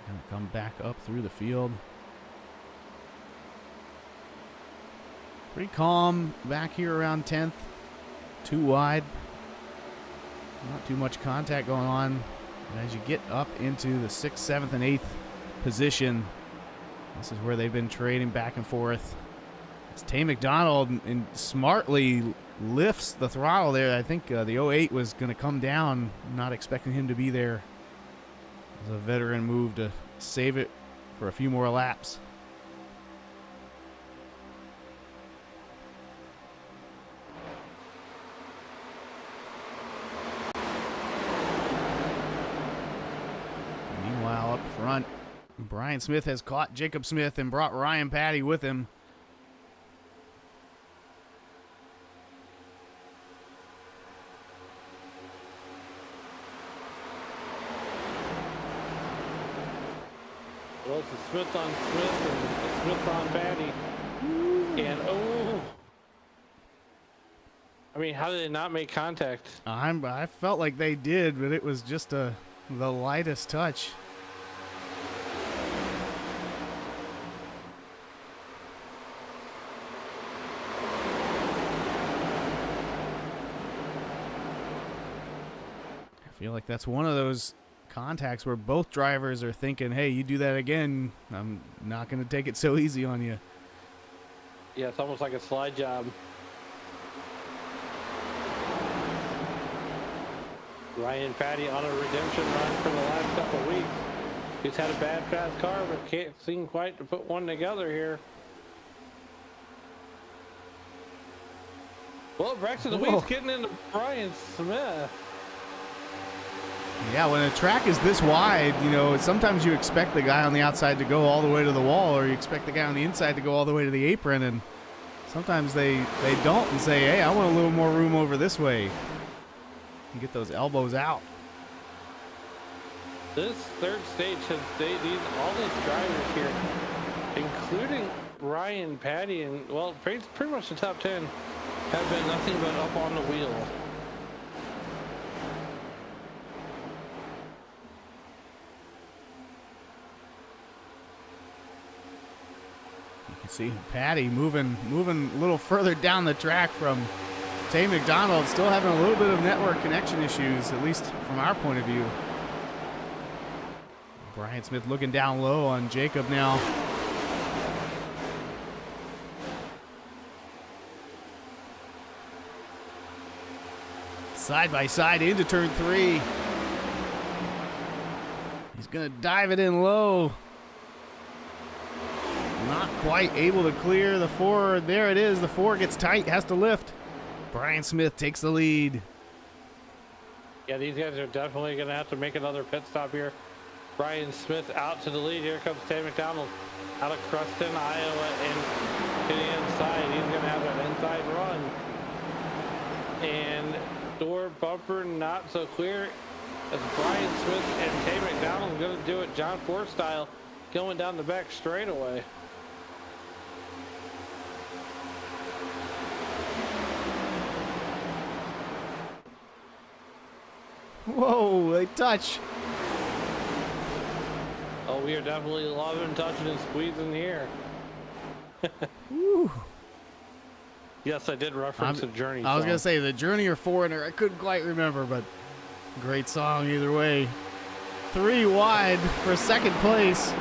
Gonna come back up through the field. Pretty calm back here around 10th, 2 wide. Not too much contact going on. And as you get up into the 6th, 7th, and 8th position, this is where they've been trading back and forth. As Tay McDonald smartly lifts the throttle there. I think the 08 was going to come down, not expecting him to be there. As a veteran move to save it for a few more laps. Meanwhile, up front, Brian Smith has caught Jacob Smith and brought Ryan Patty with him. Well, it's a Smith on Smith and a Smith on Patty. And I mean, how did they not make contact? I felt like they did, but it was just the lightest touch. I feel like that's one of those contacts where both drivers are thinking, hey, you do that again, I'm not going to take it so easy on you. Yeah, it's almost like a slide job. Ryan Patty on a redemption run for the last couple of weeks. He's had a bad fast car, but can't seem quite to put one together here. Well, Braxton Weed's getting into Brian Smith. Yeah, when a track is this wide, you know, sometimes you expect the guy on the outside to go all the way to the wall, or you expect the guy on the inside to go all the way to the apron, and sometimes they don't and say, hey, I want a little more room over this way. And get those elbows out. This third stage has all these drivers here, including Ryan Patty and, well, pretty much the top 10 have been nothing but up on the wheel. See Patty moving a little further down the track from Tay McDonald, still having a little bit of network connection issues, at least from our point of view. Brian Smith looking down low on Jacob now. Side by side into turn 3. He's gonna dive it in low. Not quite able to clear the 4. There it is. The 4 gets tight, has to lift. Brian Smith takes the lead. Yeah, these guys are definitely going to have to make another pit stop here. Brian Smith out to the lead. Here comes Tay McDonald out of Cruston, Iowa, and to the inside. He's going to have an inside run. And door bumper not so clear as Brian Smith and Tay McDonald going to do it John Ford style, going down the back straightaway. Whoa, they touch. Oh, we are definitely loving touching and squeezing here. Woo. Yes, I did reference the Journey song. I was going to say the Journey or Foreigner. I couldn't quite remember, but great song either way. 3 wide for second place.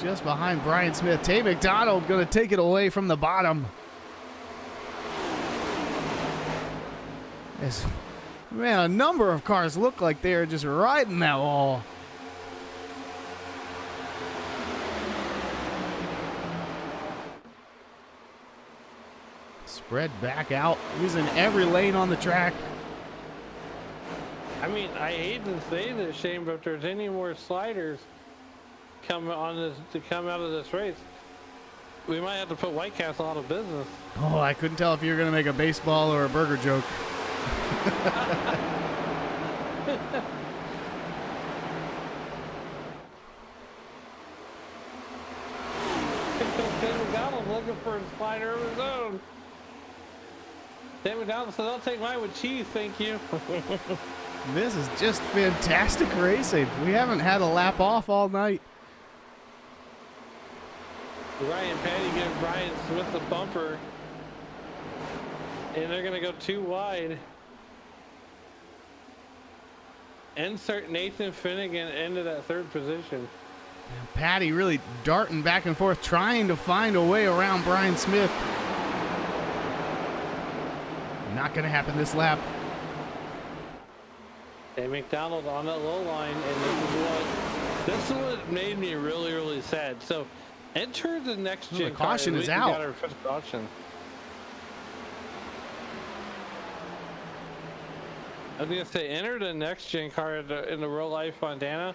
Just behind Brian Smith. Tay McDonald going to take it away from the bottom. Yes. Man, a number of cars look like they are just riding that wall. Spread back out, using every lane on the track. I mean, I hate to say this, Shane, but if there's any more sliders come out of this race, we might have to put White Castle out of business. Oh, I couldn't tell if you were going to make a baseball or a burger joke. Tim McDonald's looking for a slider of his own. Tim McDonald says, I'll take mine with cheese, thank you. This is just fantastic racing. We haven't had a lap off all night. Ryan Patty giving Brian Smith the bumper. And they're going to go 2 wide. Insert Nathan Finnegan into that 3rd position. Patty really darting back and forth, trying to find a way around Brian Smith. Not going to happen this lap. Hey, McDonald on that low line, and this is what made me really, really sad. So, enter the next gen the caution car. is out. Got our first caution. I was gonna say, enter the next gen car in the real life Fontana,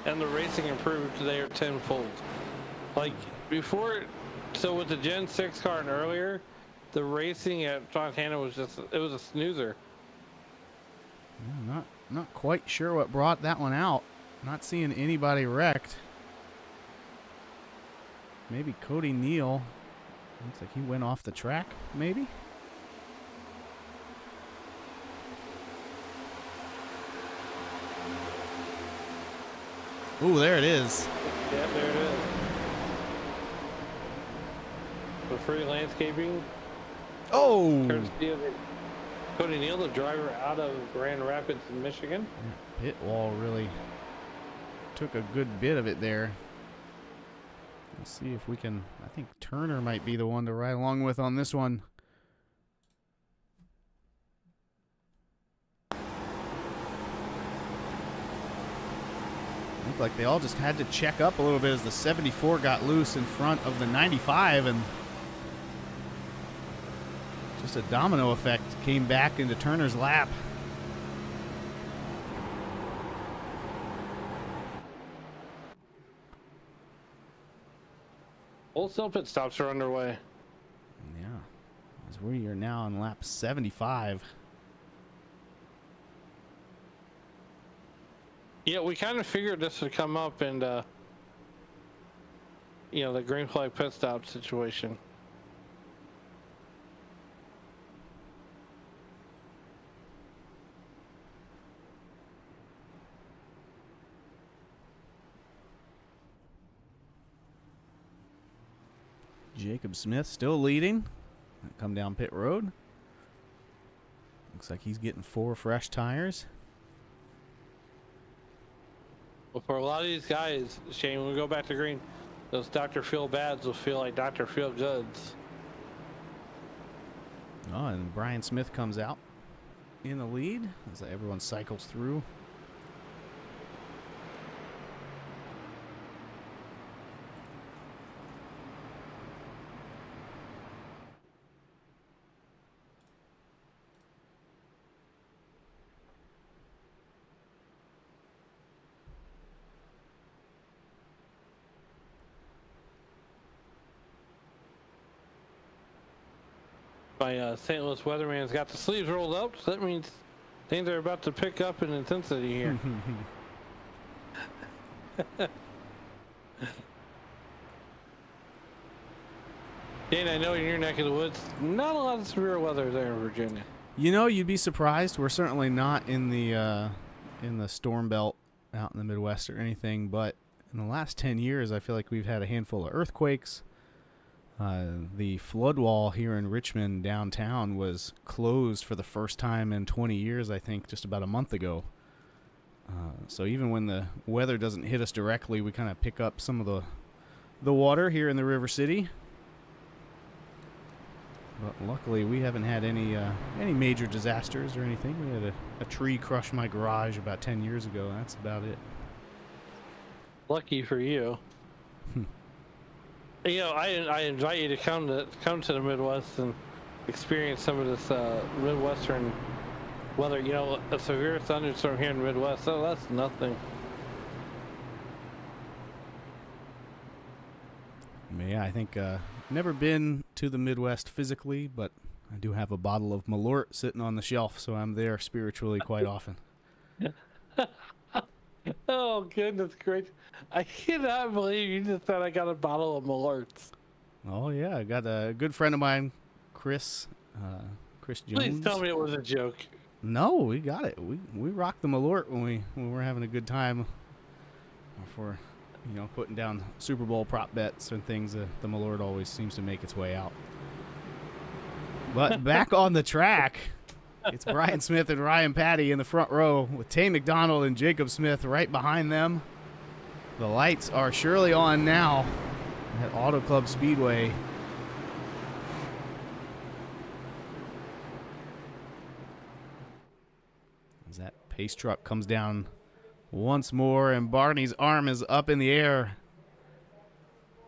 and the racing improved there tenfold. Like before, so with the Gen 6 car and earlier, the racing at Fontana was it was a snoozer. Yeah, not quite sure what brought that one out. Not seeing anybody wrecked. Maybe Cody Neal. Looks like he went off the track, maybe? Ooh, there it is. Yeah, there it is. The free landscaping. Oh! Courtesy of Cody Neal, the driver out of Grand Rapids, Michigan. Yeah, pit wall really took a good bit of it there. Let's see if we can. I think Turner might be the one to ride along with on this one. Looked like they all just had to check up a little bit as the 74 got loose in front of the 95, and just a domino effect came back into Turner's lap. Wholesale pit stops are underway. Yeah, as we are now on lap 75. Yeah, we kind of figured this would come up, and you know, the green flag pit stop situation. Jacob Smith still leading. Come down pit road. Looks like he's getting 4 fresh tires. Well, for a lot of these guys, Shane, when we go back to green, those Dr. Feel Bads will feel like Dr. Feel Goods. Oh, and Brian Smith comes out in the lead as everyone cycles through. My St. Louis weatherman's got the sleeves rolled up, so that means things are about to pick up in intensity here. Dane, I know in your neck of the woods, not a lot of severe weather there in Virginia. You know, you'd be surprised. We're certainly not in the storm belt out in the Midwest or anything, but in the last 10 years, I feel like we've had a handful of earthquakes. The flood wall here in Richmond downtown was closed for the first time in 20 years, I think, just about a month ago. So even when the weather doesn't hit us directly, we kind of pick up some of the water here in the River City. But luckily, we haven't had any major disasters or anything. We had a tree crush my garage about 10 years ago. And that's about it. Lucky for you. You know, I invite you to come to the Midwest and experience some of this Midwestern weather. You know, a severe thunderstorm here in the Midwest, oh, that's nothing. Yeah, I think never been to the Midwest physically, but I do have a bottle of Malort sitting on the shelf, so I'm there spiritually quite often. Oh, goodness great. I cannot believe you just said I got a bottle of Malerts. Oh, yeah. I got a good friend of mine, Chris Jones. Please tell me it was a joke. No, we got it. We rocked the Malort when we're having a good time for, you know, putting down Super Bowl prop bets and things. The Malort always seems to make its way out. But back on the track, it's Brian Smith and Ryan Patty in the front row with Tay McDonald and Jacob Smith right behind them. The lights are surely on now at Auto Club Speedway. As that pace truck comes down once more, and Barney's arm is up in the air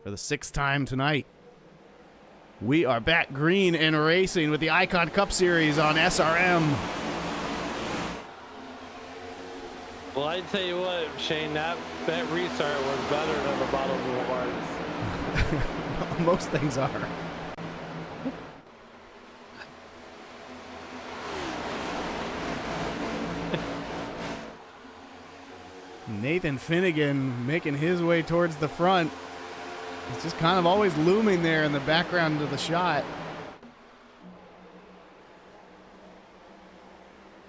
for the 6th time tonight. We are back green and racing with the Icon Cup Series on SRM. Well, I tell you what, Shane, that restart was better than the bottle of Malerts. Most things are. Nathan Finnegan making his way towards the front. It's just kind of always looming there in the background of the shot.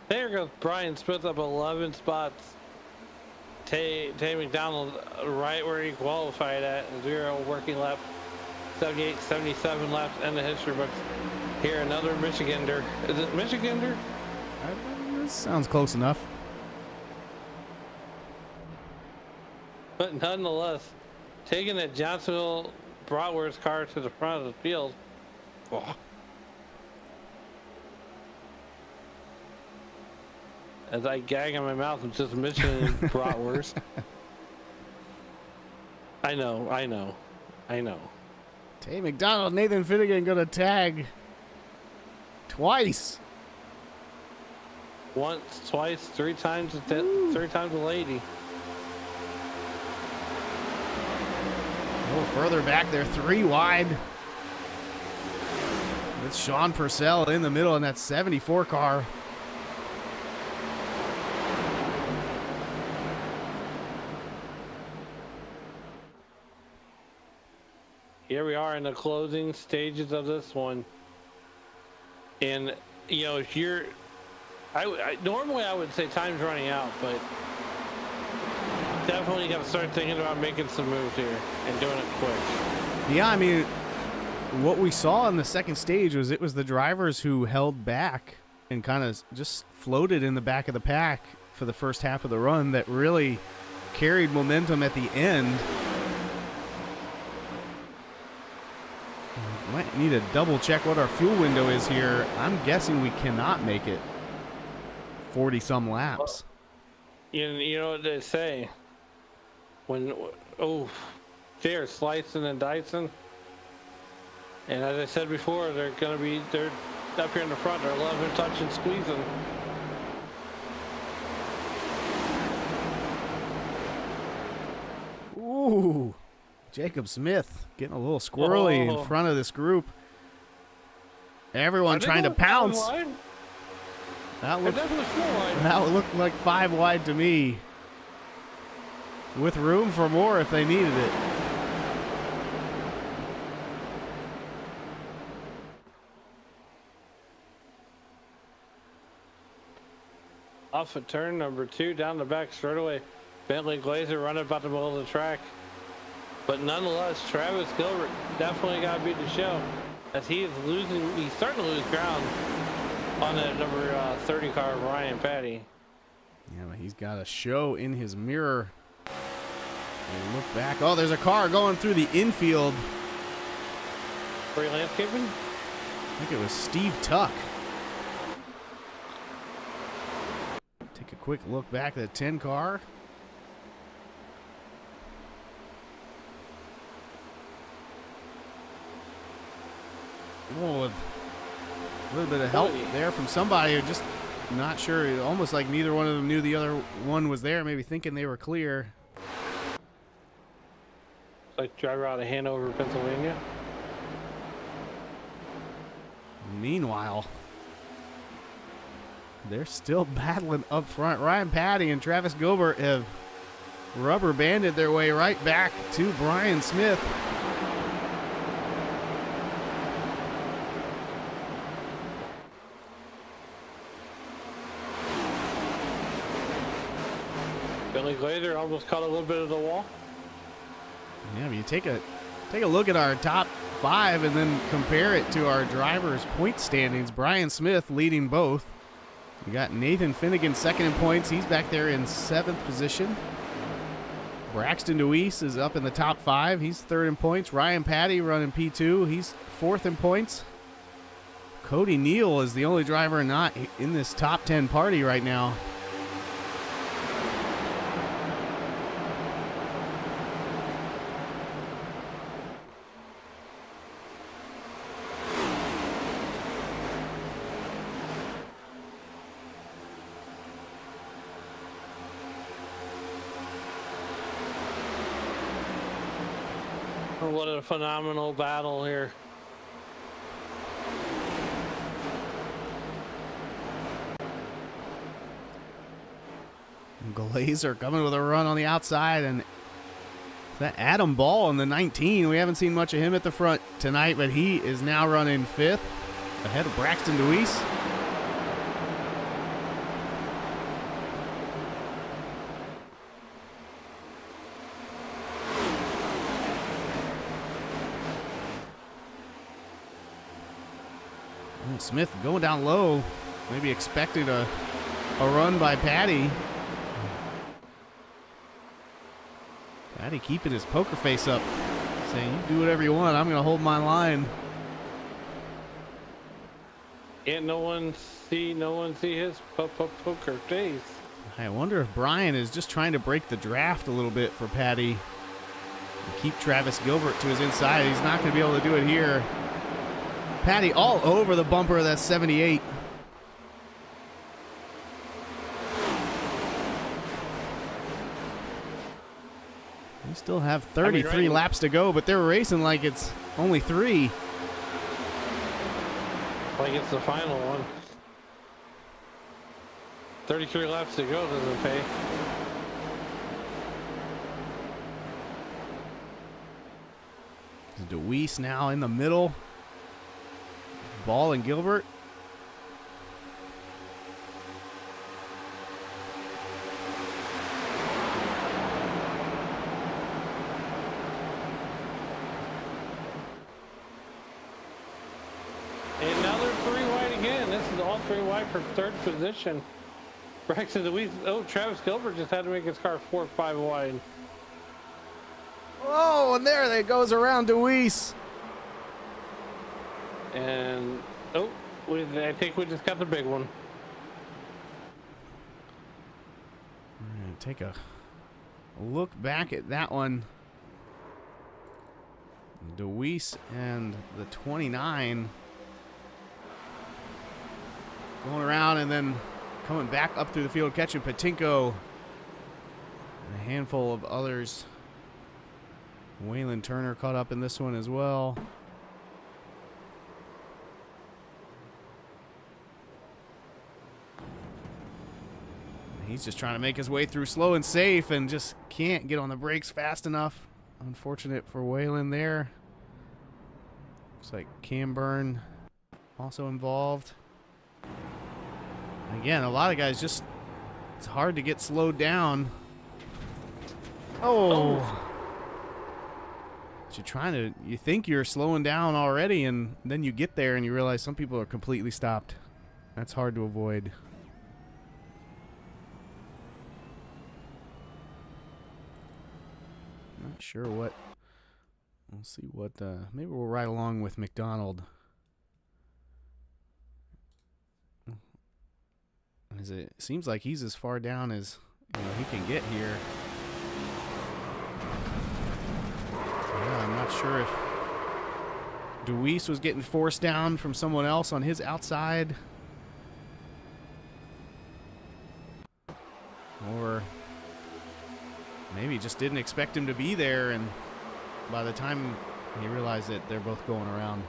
There goes Brian Smith up 11 spots. Tay McDonald right where he qualified at, 0 working lap, 78, 77 laps in the history books. Here, another Michigander. Is it Michigander? This sounds close enough. But nonetheless, taking that Johnsonville Bratwurst car to the front of the field. Oh. As I gag in my mouth, I'm just mentioning Bratwurst. I know. Tay McDonald, Nathan Finnegan gonna tag twice. Once, twice, 3 times, 3 times a lady. A little further back there, 3 wide. With Sean Purcell in the middle in that 74 car. Here we are in the closing stages of this one. And, you know, if you're... normally I would say time's running out, but definitely got to start thinking about making some moves here and doing it quick. Yeah, I mean, what we saw in the second stage was it was the drivers who held back and kind of just floated in the back of the pack for the first half of the run that really carried momentum at the end. Might need to double check what our fuel window is here. I'm guessing we cannot make it 40-some laps. You know what they say? When, they're slicing and dicing. And as I said before, they're up here in the front. They're loving, touching, squeezing. Ooh, Jacob Smith getting a little squirrely in front of this group. Everyone trying to pounce. That looked like 5 wide to me. With room for more if they needed it. Off of turn number 2, down the back straightaway. Bentley Glazer running about the middle of the track. But nonetheless, Travis Gilbert definitely got to beat the show. As he's starting to lose ground on that number 30 car, Ryan Patty. Yeah, but he's got a show in his mirror. And look back. Oh, there's a car going through the infield. Free landscaping? I think it was Steve Tuck. Take a quick look back at the 10 car. Oh, a little bit of help there from somebody. Just not sure. Almost like neither one of them knew the other one was there. Maybe thinking they were clear. Like driver out of Hanover, Pennsylvania. Meanwhile, they're still battling up front. Ryan Patty and Travis Gilbert have rubber banded their way right back to Brian Smith. Bentley Glazer almost caught a little bit of the wall. Yeah, but you take a look at our top 5 and then compare it to our drivers' point standings. Brian Smith leading both. You got Nathan Finnegan second in points. He's back there in 7th position. Braxton DeWeese is up in the top 5. He's 3rd in points. Ryan Patty running P2. He's 4th in points. Cody Neal is the only driver not in this top 10 party right now. What a phenomenal battle here. Glazer coming with a run on the outside, and that Adam Ball in the 19. We haven't seen much of him at the front tonight, but he is now running 5th ahead of Braxton DeWeese. And Smith going down low, maybe expecting a run by Patty. Patty keeping his poker face up, saying, you do whatever you want, I'm going to hold my line. Can't no one see his poker face. I wonder if Brian is just trying to break the draft a little bit for Patty and keep Travis Gilbert to his inside. He's not going to be able to do it here. Patty all over the bumper of that 78. We still have 33 laps to go, but they're racing like it's only 3. Like it's the final one. 33 laps to go doesn't pay. DeWeese now in the middle. Ball and Gilbert. And now they're 3 wide again. This is all 3 wide for 3rd position. Braxton DeWeese. Oh, Travis Gilbert just had to make his car 4 or 5 wide. Oh, and there it goes around DeWeese. And oh, I think we just got the big one. We're gonna take a look back at that one. DeWeese and the 29 going around and then coming back up through the field, catching Patinko and a handful of others. Waylon Turner caught up in this one as well. He's just trying to make his way through slow and safe and just can't get on the brakes fast enough. Unfortunate for Waylon there. Looks like Cam Byrne also involved. Again, a lot of guys just, it's hard to get slowed down. Oh. But you're trying to, you think you're slowing down already, and then you get there and you realize some people are completely stopped. That's hard to avoid. Not sure what, we'll see what, maybe we'll ride along with McDonald. As it seems like he's as far down as he can get here. Yeah, I'm not sure if DeWeese was getting forced down from someone else on his outside, or maybe just didn't expect him to be there, and by the time he realized that they're both going around.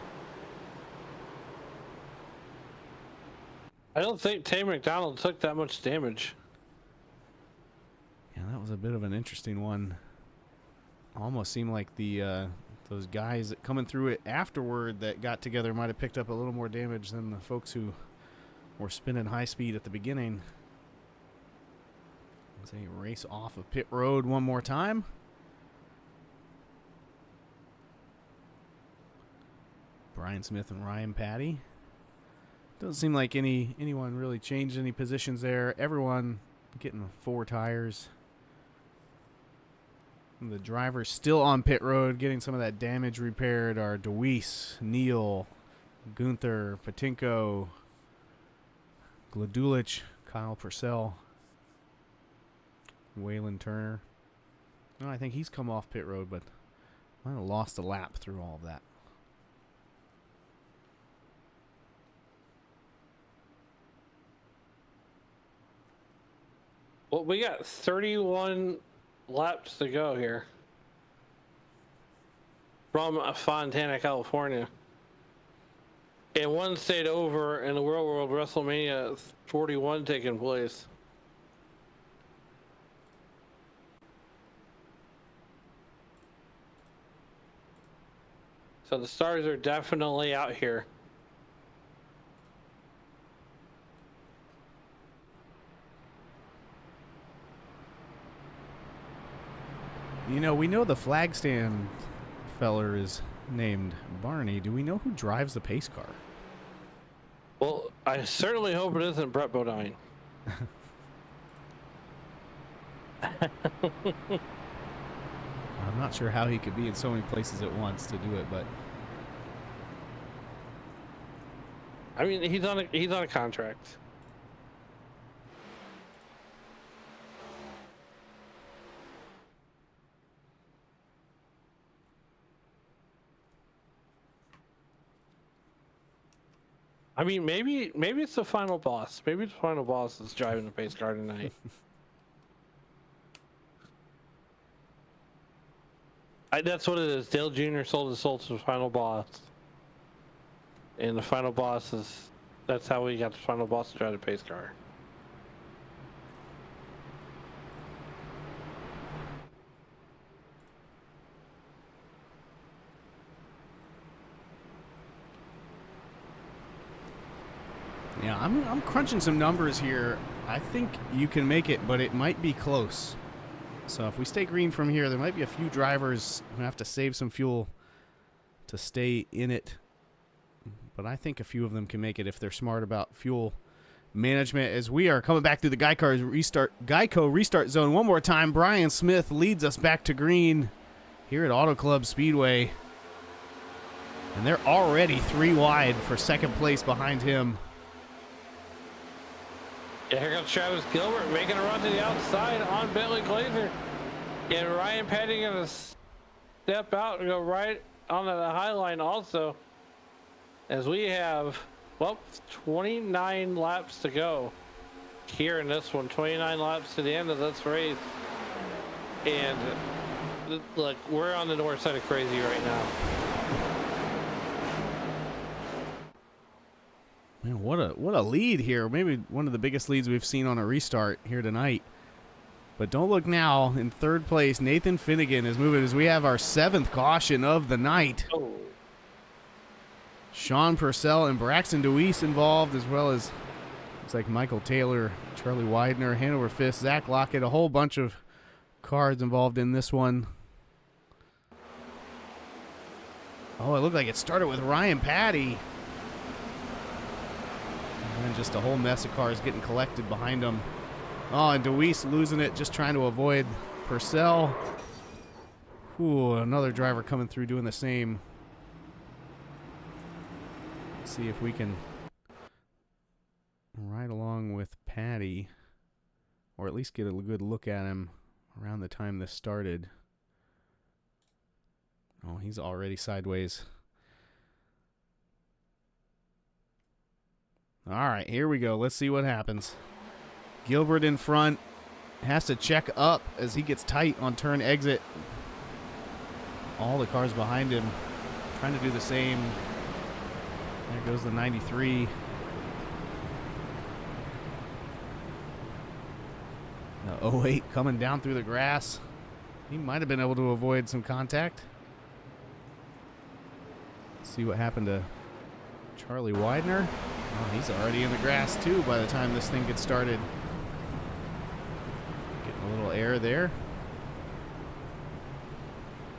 I don't think Tay McDonald took that much damage. Yeah, that was a bit of an interesting one. Almost seemed like the those guys that coming through it afterward that got together might have picked up a little more damage than the folks who were spinning high speed at the beginning. As they race off of pit road one more time. Brian Smith and Ryan Patty. Doesn't seem like anyone really changed any positions there. Everyone getting 4 tires. And the drivers still on pit road getting some of that damage repaired are DeWeese, Neal, Gunther, Patinko, Gladulich, Kyle Purcell, Waylon Turner. No, I think he's come off pit road, but might have lost a lap through all of that. Well, we got 31 laps to go here from Fontana, California. And one stayed over in the World WrestleMania 41 taking place. So the stars are definitely out here. We know the flag stand feller is named Barney. Do we know who drives the pace car? Well, I certainly hope it isn't Brett Bodine. I'm not sure how he could be in so many places at once to do it, but I mean, he's on a contract. I mean, maybe it's the final boss. Maybe the final boss is driving the pace car tonight. That's what it is. Dale Jr. sold his soul to the final boss, and the final boss is. That's how we got the final boss to drive the pace car. yeah, I'm crunching some numbers here. I think you can make it, but it might be close. So if we stay green from here, there might be a few drivers who have to save some fuel to stay in it. But I think a few of them can make it if they're smart about fuel management. As we are coming back through the Geico restart zone one more time, Brian Smith leads us back to green here at Auto Club Speedway. And they're already 3 wide for second place behind him. Yeah, here comes Travis Gilbert making a run to the outside on Bentley Glazer. And Ryan Petty going to step out and go right onto the high line also. As we have, well, 29 laps to go here in this one. 29 laps to the end of this race. And look, we're on the north side of crazy right now. Man, what a lead here. Maybe one of the biggest leads we've seen on a restart here tonight. But don't look now. In third place, Nathan Finnegan is moving as we have our 7th caution of the night. Oh. Sean Purcell and Braxton DeWeese involved, as well as looks like Michael Taylor, Charlie Widener, Hanover Fist, Zach Lockett, a whole bunch of cars involved in this one. Oh, it looked like it started with Ryan Patty. And just a whole mess of cars getting collected behind him. Oh, and DeWeese losing it, just trying to avoid Purcell. Ooh, another driver coming through doing the same. Let's see if we can ride along with Patty, or at least get a good look at him around the time this started. Oh, he's already sideways. All right, here we go. Let's see what happens. Gilbert in front. Has to check up as he gets tight on turn exit. All the cars behind him trying to do the same. There goes the 93. The 08 coming down through the grass. He might have been able to avoid some contact. Let's see what happened to Charlie Widener. Oh, he's already in the grass too by the time this thing gets started. Getting a little air there.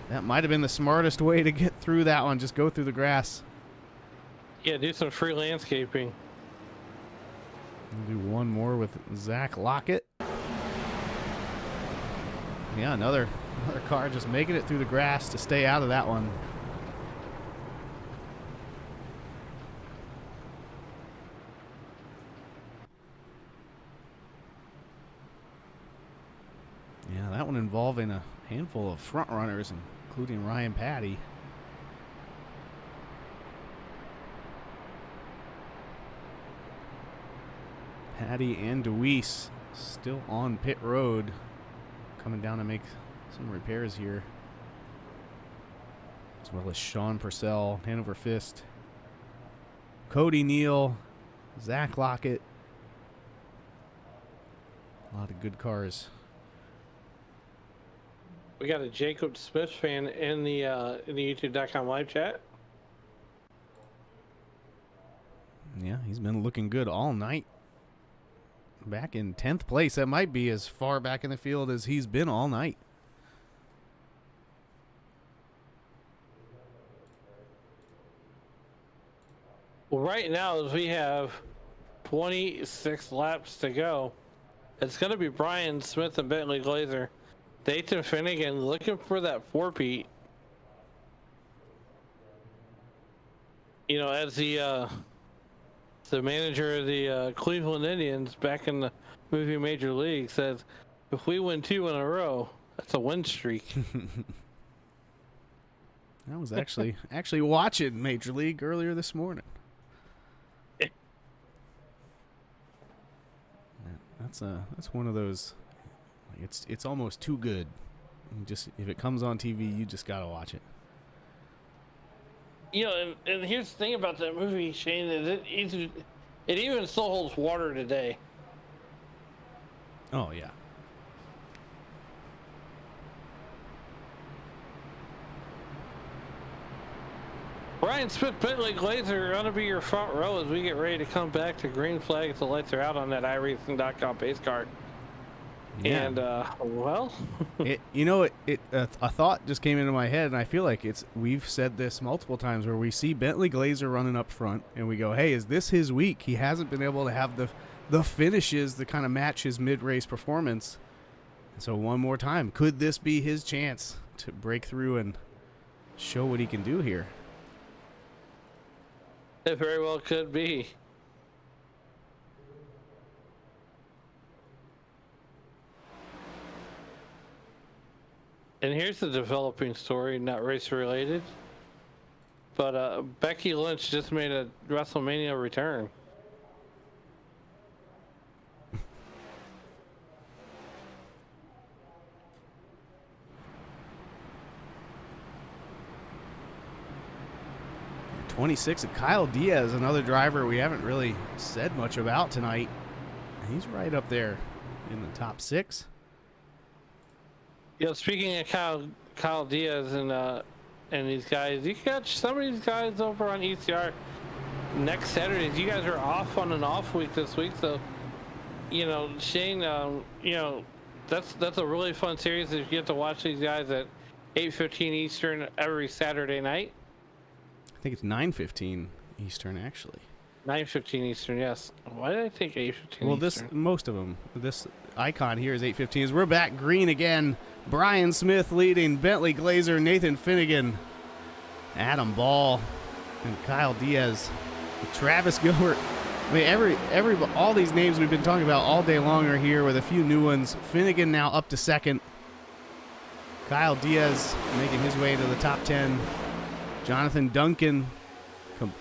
That might have been the smartest way to get through that one. Just go through the grass. Yeah, do some free landscaping. We'll do one more with Zach Lockett. Yeah, another car just making it through the grass to stay out of that one. Yeah, that one involving a handful of front runners, including Ryan Patty. Patty and DeWeese still on pit road, coming down to make some repairs here. As well as Sean Purcell, Hanover Fist, Cody Neal, Zach Lockett. A lot of good cars. We got a Jacob Smith fan in the YouTube.com live chat. Yeah, he's been looking good all night. Back in 10th place. That might be as far back in the field as he's been all night. Well, right now, as we have 26 laps to go, it's going to be Brian Smith and Bentley Glazer. Nathan Finnegan looking for that four-peat. You know, as the manager of the Cleveland Indians back in the movie Major League says, if we win 2 in a row, that's a win streak. I was actually watching Major League earlier this morning. That's one of those. Like it's almost too good. Just if it comes on TV, you just gotta watch it. You know, and here's the thing about that movie, Shane, is it even still holds water today. Oh yeah. Brian Smith, Bentley Glazer are going to be your front row as we get ready to come back to green flag as the lights are out on that Iracing.com pace card. Yeah. And, well... a thought just came into my head, and I feel like we've said this multiple times where we see Bentley Glazer running up front, and we go, hey, is this his week? He hasn't been able to have the finishes that kind of match his mid-race performance. So one more time, could this be his chance to break through and show what he can do here? It very well could be. And here's the developing story, not race related. But Becky Lynch just made a WrestleMania return. '26 of Kyle Diaz, another driver we haven't really said much about tonight. He's right up there in the top 6. Yeah, speaking of Kyle Diaz and these guys, you catch some of these guys over on ECR next Saturdays. You guys are off on an off week this week, so you know, Shane, you know, that's a really fun series if you get to watch these guys at 8:15 Eastern every Saturday night. I think it's 9:15 Eastern, actually. 9:15 Eastern, yes. Why did I think 8:15 Well, Eastern? most of them. This icon here is 8:15. As we're back green again. Brian Smith leading, Bentley Glazer, Nathan Finnegan, Adam Ball, and Kyle Diaz. Travis Gilbert. I mean, all these names we've been talking about all day long are here with a few new ones. Finnegan now up to 2nd. Kyle Diaz making his way to the top 10. Jonathan Duncan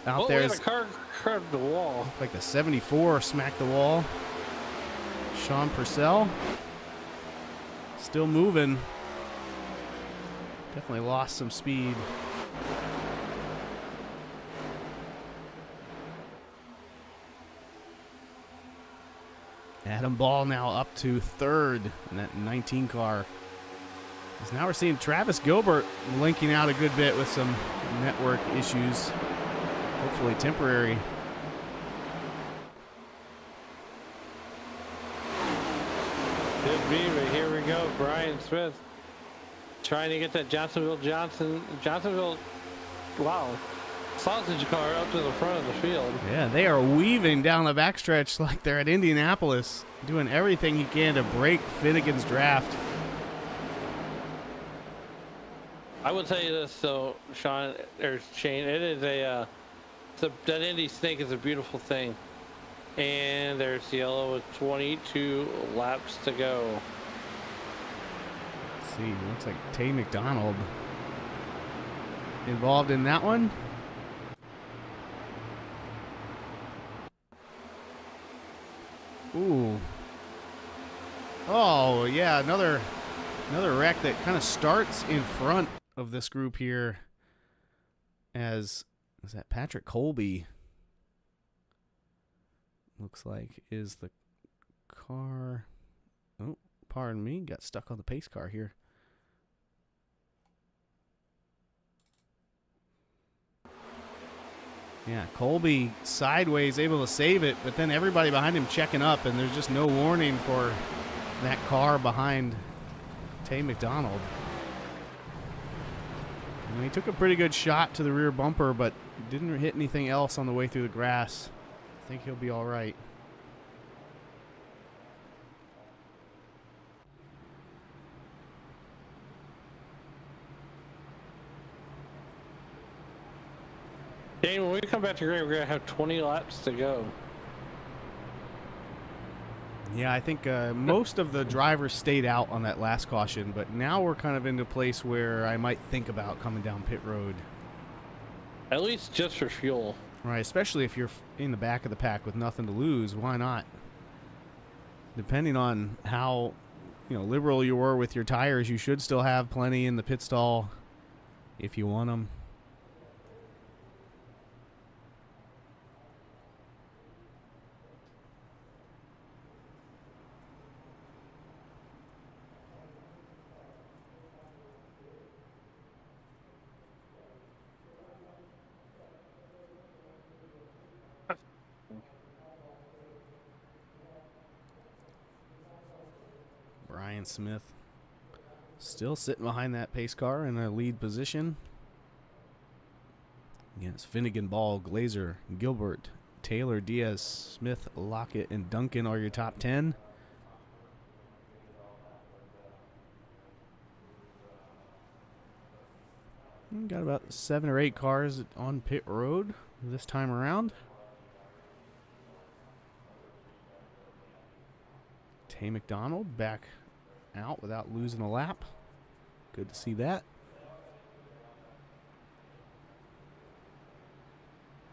out there. We had a car curved the wall. Like the 74 smacked the wall. Sean Purcell still moving. Definitely lost some speed. Adam Ball now up to 3rd in that 19 car. As now we're seeing Travis Gilbert linking out a good bit with some network issues. Hopefully temporary. Could be, but here we go. Brian Smith trying to get that Johnsonville, wow, sausage car up to the front of the field. Yeah, they are weaving down the backstretch like they're at Indianapolis, doing everything he can to break Finnegan's draft. I will tell you this, though, Sean or Shane, it is that Indy snake is a beautiful thing. And there's yellow with 22 laps to go. Let's see, looks like Tay McDonald involved in that one. Ooh. Oh, yeah, another wreck that kind of starts in front of this group here. Is that Patrick Colby? Looks like is the car. Oh, pardon me. Got stuck on the pace car here. Yeah, Colby sideways able to save it, but then everybody behind him checking up, and there's just no warning for that car behind Tay McDonald. And he took a pretty good shot to the rear bumper, but didn't hit anything else on the way through the grass. I think he'll be all right. Dane, when we come back to green, we're going to have 20 laps to go. Yeah, I think most of the drivers stayed out on that last caution, but now we're kind of in a place where I might think about coming down pit road. At least just for fuel. Right, especially if you're in the back of the pack with nothing to lose, why not? Depending on how, liberal you were with your tires, you should still have plenty in the pit stall if you want them. Brian Smith still sitting behind that pace car in a lead position. Against Finnegan, Ball, Glazer, Gilbert, Taylor, Diaz, Smith, Lockett, and Duncan are your top 10. Got about 7 or 8 cars on pit road this time around. Tay McDonald back out without losing a lap. Good to see that.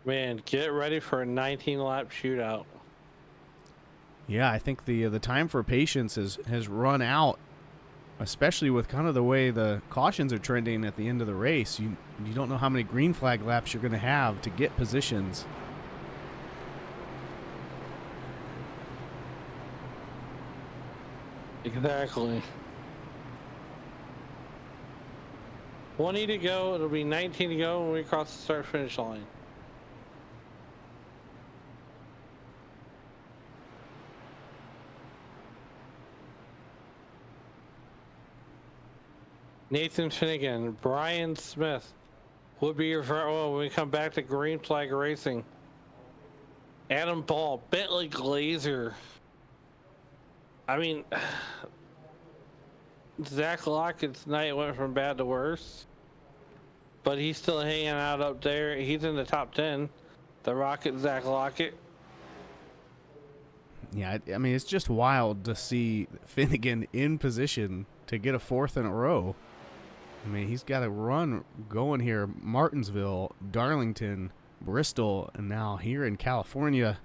Man, get ready for a 19-lap shootout. Yeah, I think the time for patience has run out, especially with kind of the way the cautions are trending at the end of the race. You don't know how many green flag laps you're going to have to get positions. Exactly. 20 to go. It'll be 19 to go when we cross the start-finish line. Nathan Finnegan, Brian Smith would be your front row when we come back to green flag racing. Adam Ball, Bentley Glazer. I mean, Zach Lockett's night went from bad to worse, but he's still hanging out up there. He's in the top 10. The Rocket, Zach Lockett. Yeah, I mean, it's just wild to see Finnegan in position to get a 4th in a row. I mean, he's got a run going here. Martinsville, Darlington, Bristol, and now here in California.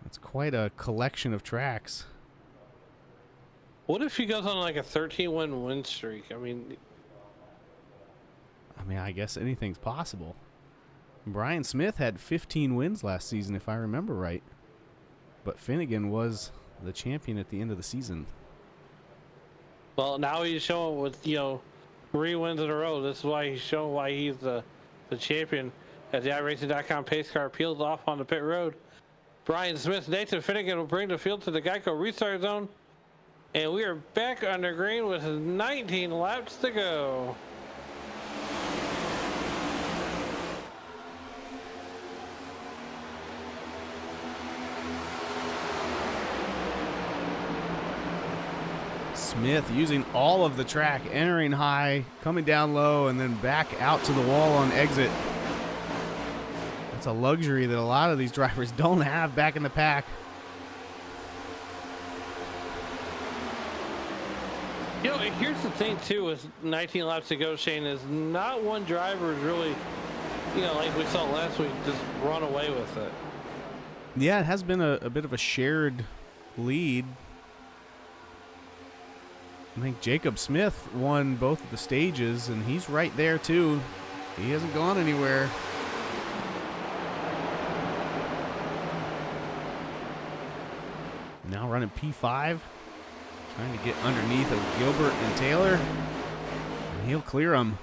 That's quite a collection of tracks. What if he goes on like a 13-win win streak? I mean, I guess anything's possible. Brian Smith had 15 wins last season, if I remember right. But Finnegan was the champion at the end of the season. well, now he's showing with 3 wins in a row. This is why he's showing why he's the champion. As the iRacing.com pace car peels off on the pit road, Brian Smith, Nathan Finnegan will bring the field to the Geico restart zone, and we are back under green with 19 laps to go. Smith using all of the track, entering high, coming down low, and then back out to the wall on exit. That's a luxury that a lot of these drivers don't have back in the pack. Here's the thing too with 19 laps to go, Shane, is not one driver is really, like we saw last week, just run away with it. Yeah, it has been a bit of a shared lead. I think Jacob Smith won both of the stages, and he's right there too. He hasn't gone anywhere. Now running P5, trying to get underneath of Gilbert and Taylor, and he'll clear them.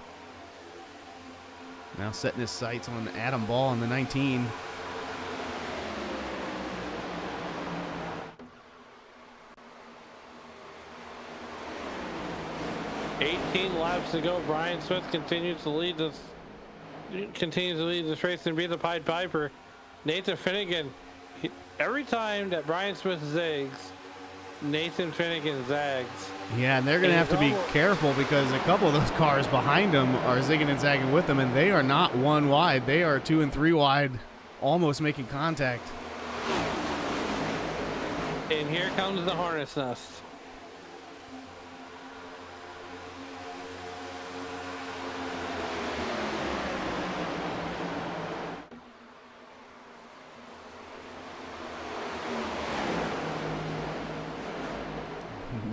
Now setting his sights on Adam Ball in the 19. 18 laps to go. Brian Smith continues to lead this continues to lead this race and be the Pied Piper. Nathan Finnegan, every time that Brian Smith zags, Nathan Finnegan zags. Yeah, and they're going to have to be careful because a couple of those cars behind them are zigging and zagging with them, and they are not one wide. They are 2 and 3 wide, almost making contact. And here comes the Hornet's Nest.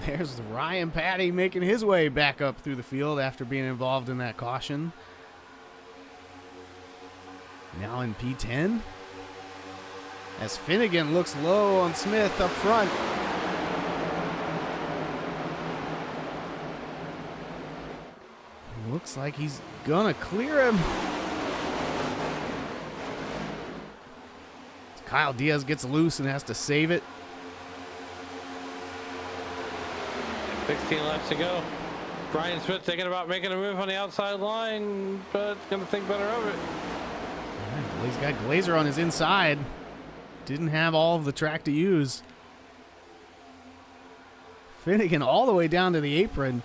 There's Ryan Patty making his way back up through the field after being involved in that caution. Now in P10. As Finnegan looks low on Smith up front. Looks like he's gonna clear him. Kyle Diaz gets loose and has to save it. 16 laps to go. Brian Smith thinking about making a move on the outside line, but going to think better of it. Yeah, he's got Glazer on his inside. Didn't have all of the track to use. Finnegan all the way down to the apron.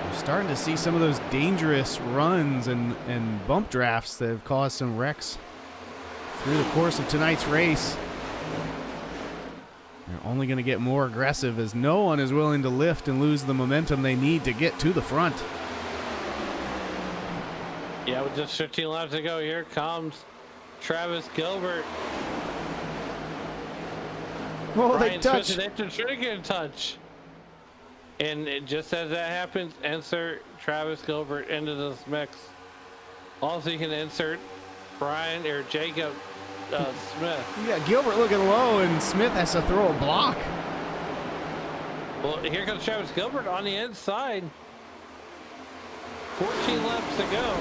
We're starting to see some of those dangerous runs and bump drafts that have caused some wrecks through the course of tonight's race. They're only going to get more aggressive as no one is willing to lift and lose the momentum they need to get to the front. Yeah, with just 15 laps to go, here comes Travis Gilbert. Oh, Brian they touched. Smith and Finnegan touch. And just as that happens, insert Travis Gilbert into this mix. Also, you can insert Brian or Jacob Smith. Yeah, Gilbert looking low, and Smith has to throw a block. Well, here comes Travis Gilbert on the inside. 14 laps to go.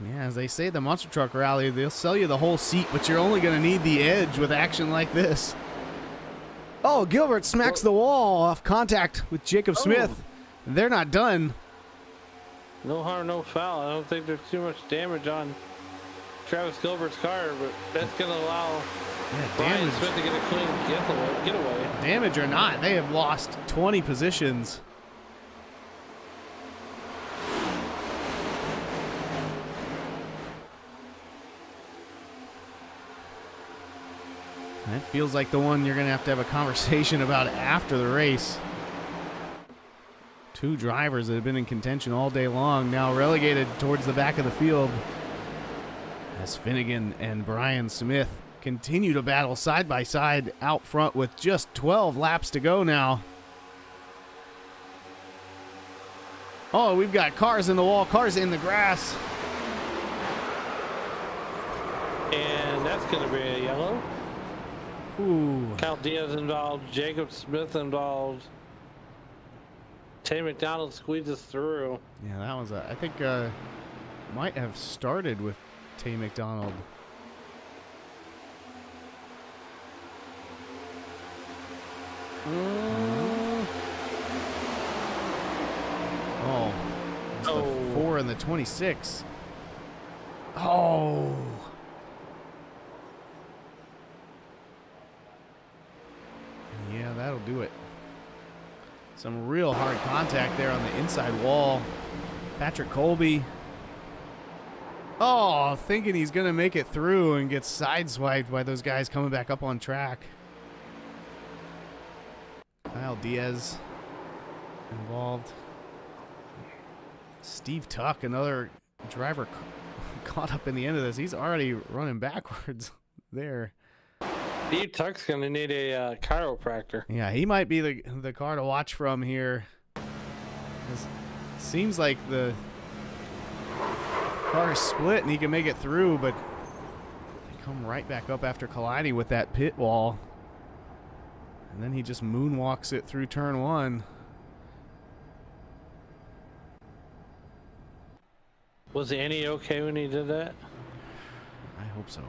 Yeah, as they say, the Monster Truck Rally, they'll sell you the whole seat, but you're only going to need the edge with action like this. Oh, Gilbert smacks the wall off contact with Jacob Smith. They're not done. No harm, no foul. I don't think there's too much damage on Travis Gilbert's car, but that's going to allow Brian Smith to get a clean getaway. Damage or not, they have lost 20 positions. That feels like the one you're going to have a conversation about after the race. Two drivers that have been in contention all day long now relegated towards the back of the field as Finnegan and Brian Smith continue to battle side by side out front with just 12 laps to go now. Oh, we've got cars in the wall, cars in the grass. And that's going to be a yellow. Ooh. Kyle Diaz involved, Jacob Smith involved. Tay McDonald squeezes through. Yeah, that was I think might have started with Tay McDonald. Oh. It's the 4 and the 26. Oh. Yeah, that'll do it. Some real hard contact there on the inside wall. Patrick Colby. Oh, thinking he's going to make it through and gets sideswiped by those guys coming back up on track. Kyle Diaz involved. Steve Tuck, another driver caught up in the end of this. He's already running backwards there. Steve Tuck's going to need a chiropractor. Yeah, he might be the car to watch from here. Seems like the car is split and he can make it through, but they come right back up after colliding with that pit wall. And then he just moonwalks it through turn 1. Was Annie okay when he did that? I hope so.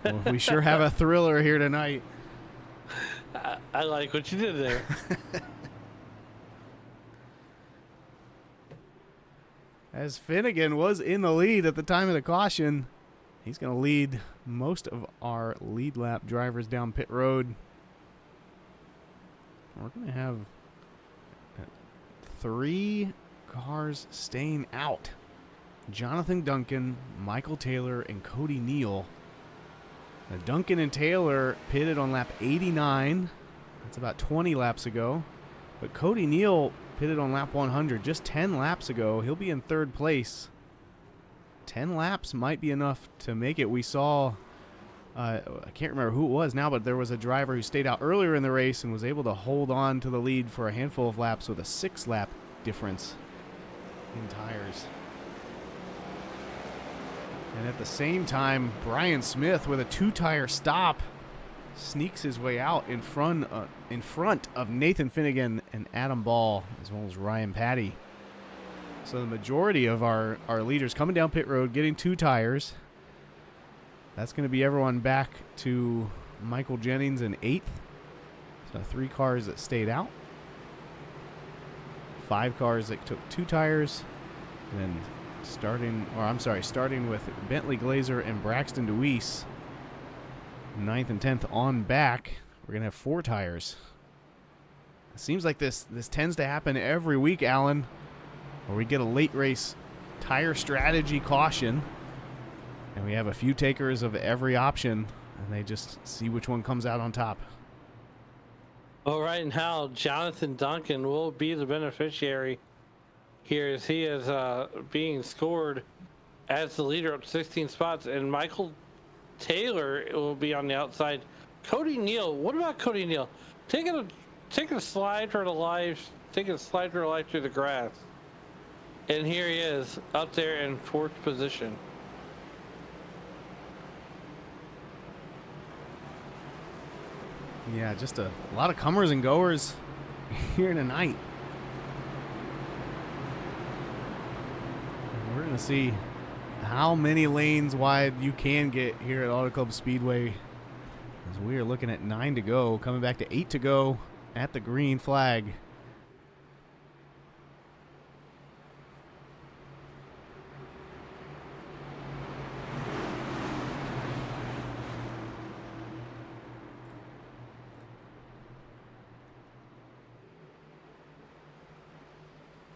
Well, we sure have a thriller here tonight. I like what you did there. As Finnegan was in the lead at the time of the caution, he's going to lead most of our lead lap drivers down pit road. We're going to have 3 cars staying out. Jonathan Duncan, Michael Taylor, and Cody Neal. Now, Duncan and Taylor pitted on lap 89. That's about 20 laps ago. But Cody Neal pitted on lap 100 just 10 laps ago. He'll be in third place. 10 laps might be enough to make it. We saw, I can't remember who it was now, but there was a driver who stayed out earlier in the race and was able to hold on to the lead for a handful of laps with a 6-lap difference in tires. And at the same time, Brian Smith with a 2-tire stop sneaks his way out in front of Nathan Finnegan and Adam Ball, as well as Ryan Patty. So the majority of our leaders coming down pit road, getting 2 tires. That's going to be everyone back to Michael Jennings in 8th. So 3 cars that stayed out. 5 cars that took 2 tires. And then starting with Bentley Glazer and Braxton DeWeese, 9th and 10th on back, we're going to have 4 tires. It seems like this tends to happen every week, Alan, where we get a late race tire strategy caution, and we have a few takers of every option, and they just see which one comes out on top. Well, right now, Jonathan Duncan will be the beneficiary here, as he is being scored as the leader up 16 spots, and Michael Taylor will be on the outside. Cody Neal, what about Cody Neal? Taking a slide for the life through the grass, and here he is up there in 4th position. Yeah, just a lot of comers and goers here tonight. And we're going to see how many lanes wide you can get here at Auto Club Speedway, as we are looking at 9 to go, coming back to 8 to go at the green flag.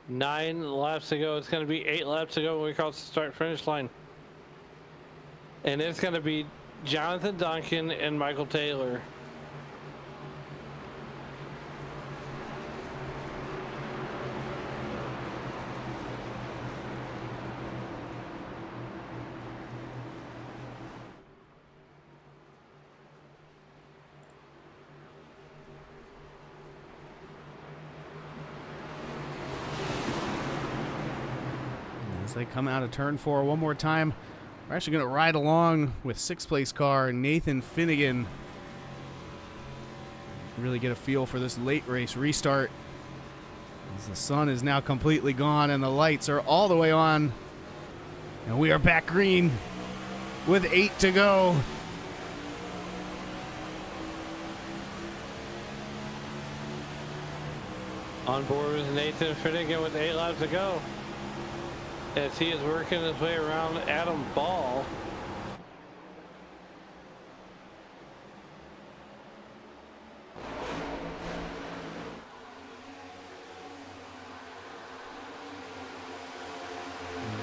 Nine laps to go. It's going to be 8 laps to go when we cross the start-finish line. And it's going to be Jonathan Duncan and Michael Taylor. They come out of turn 4 one more time. We're actually going to ride along with 6th place car Nathan Finnegan. Really get a feel for this late race restart, as the sun is now completely gone and the lights are all the way on. And we are back green with 8 to go. On board with Nathan Finnegan with 8 laps to go, as he is working his way around Adam Ball.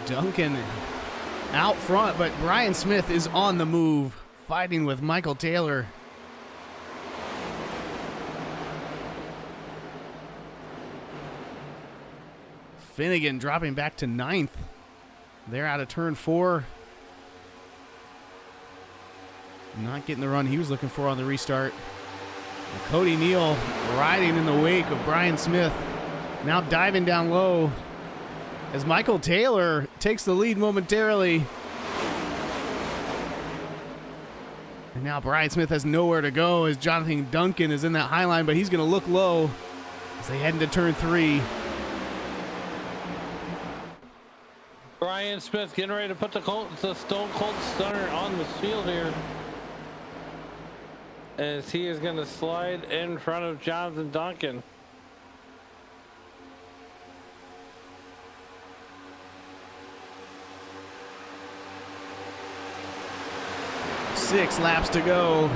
Duncan out front, but Brian Smith is on the move, fighting with Michael Taylor. Finnegan dropping back to 9th. They're out of turn 4. Not getting the run he was looking for on the restart. And Cody Neal riding in the wake of Brian Smith, now diving down low as Michael Taylor takes the lead momentarily. And now Brian Smith has nowhere to go as Jonathan Duncan is in that high line, but he's going to look low as they head into turn 3. Brian Smith getting ready to put the Stone Cold Stunner on the field here. As he is going to slide in front of Jonathan Duncan. Six laps to go.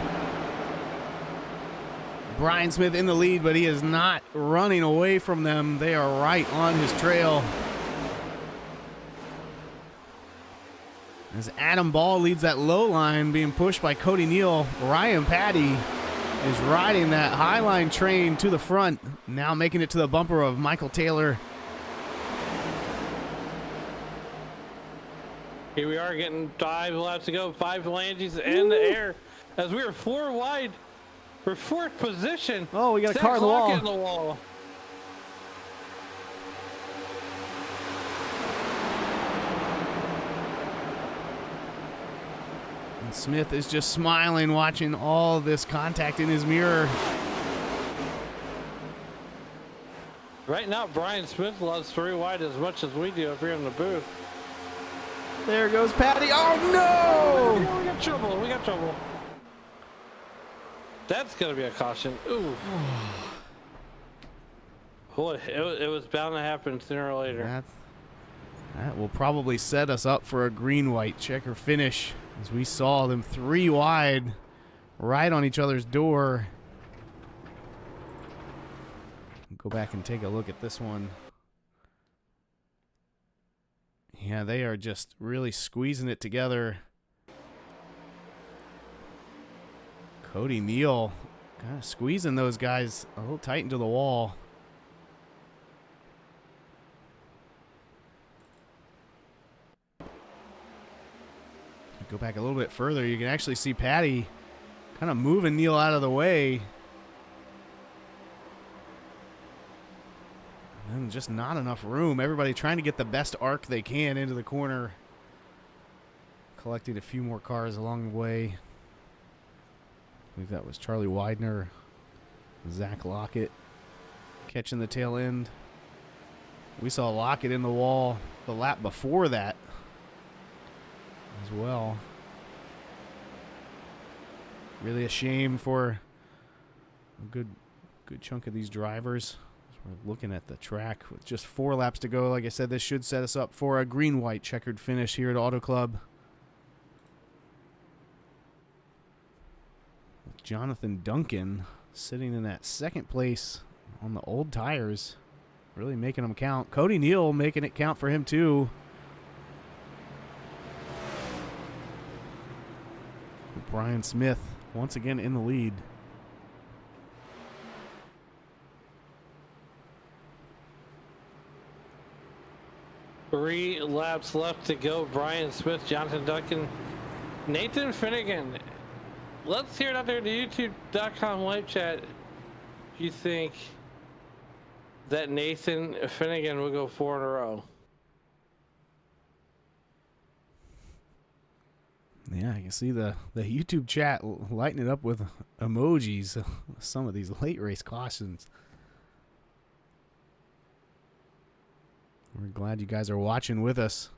Brian Smith in the lead, but he is not running away from them. They are right on his trail. As Adam Ball leads that low line, being pushed by Cody Neal, Ryan Patty is riding that high line train to the front, now making it to the bumper of Michael Taylor. Here we are getting 5 laps to go, 5 Langes in the air as we are 4 wide for 4th position. Oh, we got a car in the wall. And Smith is just smiling, watching all this contact in his mirror. Right now, Brian Smith loves 3 wide as much as we do up here in the booth. There goes Patty. Oh, no! We got trouble. We got trouble. That's going to be a caution. Ooh. Boy, it was bound to happen sooner or later. That will probably set us up for a green-white checker finish, as we saw them 3 wide right on each other's door. Go back and take a look at this one. Yeah, they are just really squeezing it together. Cody Neal kind of squeezing those guys a little tight into the wall. Go back a little bit further, you can actually see Patty kind of moving Neal out of the way. And just not enough room. Everybody trying to get the best arc they can into the corner. Collecting a few more cars along the way. I believe that was Charlie Widener, Zach Lockett catching the tail end. We saw Lockett in the wall the lap before that as well. Really a shame for a good chunk of these drivers. We're looking at the track with just 4 laps to go. Like I said, this should set us up for a green-white checkered finish here at Auto Club. With Jonathan Duncan sitting in that 2nd place on the old tires, really making them count. Cody Neal making it count for him too. Brian Smith once again in the lead. 3 laps left to go. Brian Smith, Jonathan Duncan, Nathan Finnegan. Let's hear it out there in the YouTube.com live chat. Do you think that Nathan Finnegan will go 4 in a row? Yeah, I can see the YouTube chat lighting it up with emojis. Some of these late race cautions. We're glad you guys are watching with us.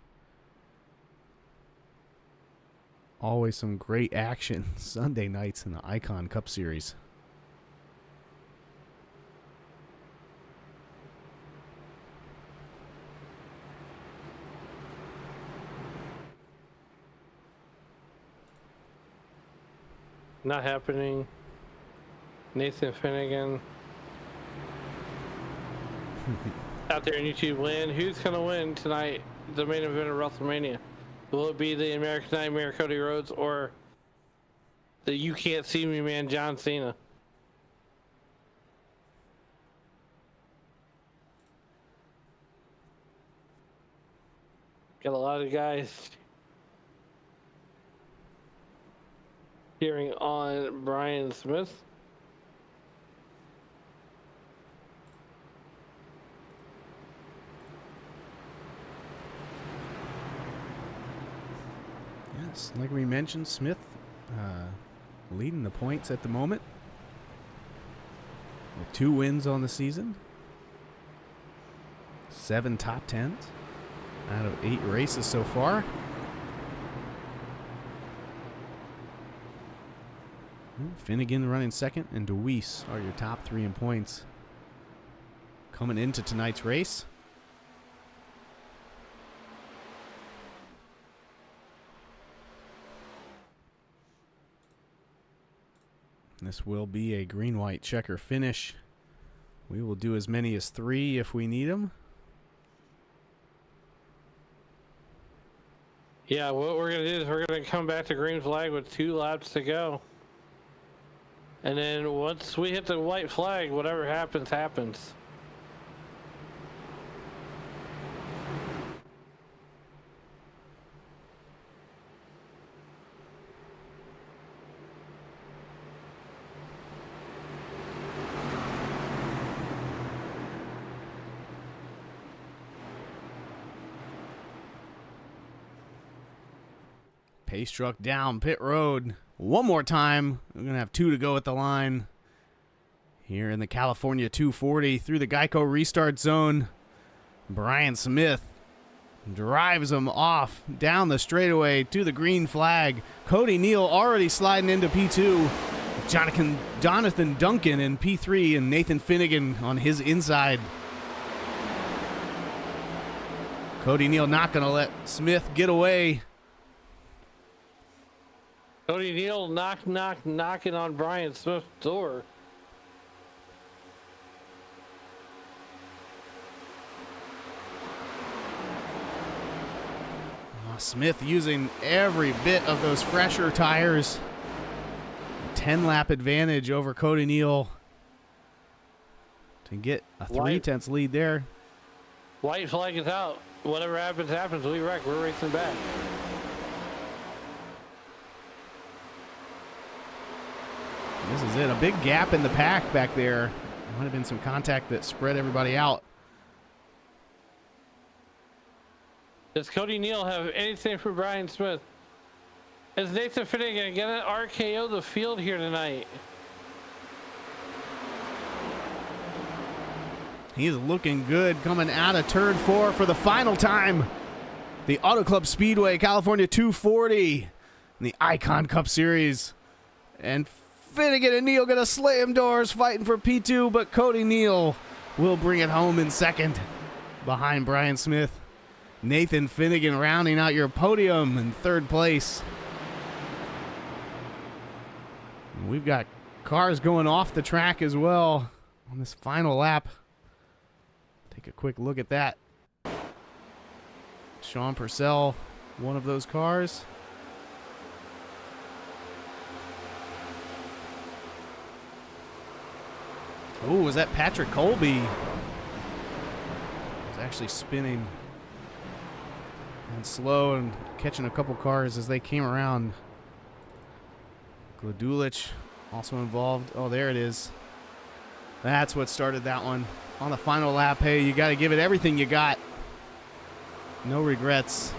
Always some great action Sunday nights in the Icon Cup Series. Not happening. Nathan Finnegan. Out there in YouTube land, who's going to win tonight, the main event of WrestleMania? Will it be the American Nightmare Cody Rhodes or the You Can't See Me man John Cena? Got a lot of guys cheering on Brian Smith. Yes, like we mentioned, Smith leading the points at the moment with 2 wins on the season, 7 top 10s. out of 8 races so far. Finnegan running second, and DeWeese are your top 3 in points. Coming into tonight's race. This will be a green-white checker finish. We will do as many as 3 if we need them. Yeah, what we're going to do is we're going to come back to green flag with 2 laps to go. And then once we hit the white flag, whatever happens, happens. Pace truck down pit road one more time. We're going to have 2 to go at the line. Here in the California 240 through the Geico restart zone. Brian Smith drives him off down the straightaway to the green flag. Cody Neal already sliding into P2. Jonathan Duncan in P3 and Nathan Finnegan on his inside. Cody Neal not going to let Smith get away. Cody Neal knocking on Brian Smith's door. Smith using every bit of those fresher tires. 10-lap advantage over Cody Neal to get a 3/10 lead there. White flag is out. Whatever happens, happens. We wreck. We're racing back. This is it. A big gap in the pack back there. Might have been some contact that spread everybody out. Does Cody Neal have anything for Brian Smith? Is Nathan Finnegan going to RKO the field here tonight? He's looking good coming out of turn 4 for the final time. The Auto Club Speedway California 240 in the Icon Cup Series. And Finnegan and Neal gonna slam doors fighting for P2, but Cody Neal will bring it home in second behind Brian Smith. Nathan Finnegan rounding out your podium in 3rd place. And we've got cars going off the track as well on this final lap. Take a quick look at that. Sean Purcell, one of those cars. Oh, was that Patrick Colby? He was actually spinning and slow and catching a couple cars as they came around. Gladulich also involved. Oh, there it is. That's what started that one. On the final lap, hey, you got to give it everything you got. No regrets.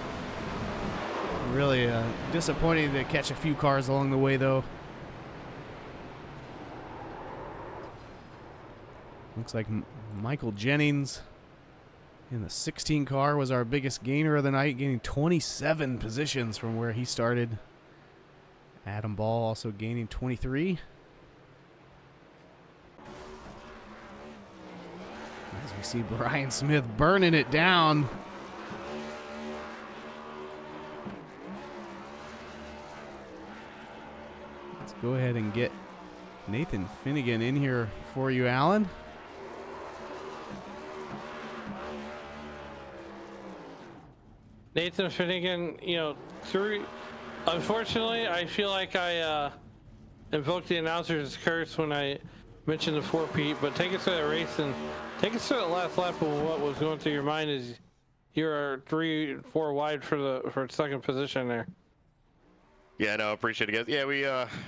Really disappointing to catch a few cars along the way, though. Looks like Michael Jennings in the 16 car was our biggest gainer of the night, gaining 27 positions from where he started. Adam Ball also gaining 23. As we see Brian Smith burning it down. Let's go ahead and get Nathan Finnegan in here for you, Alan. Nathan Finnegan, unfortunately, I feel like I invoked the announcer's curse when I mentioned the 4-peat, but take us through that race and take us through that last lap of what was going through your mind as you're 3-4 wide for second position there. Yeah, no, appreciate it, guys. Yeah, we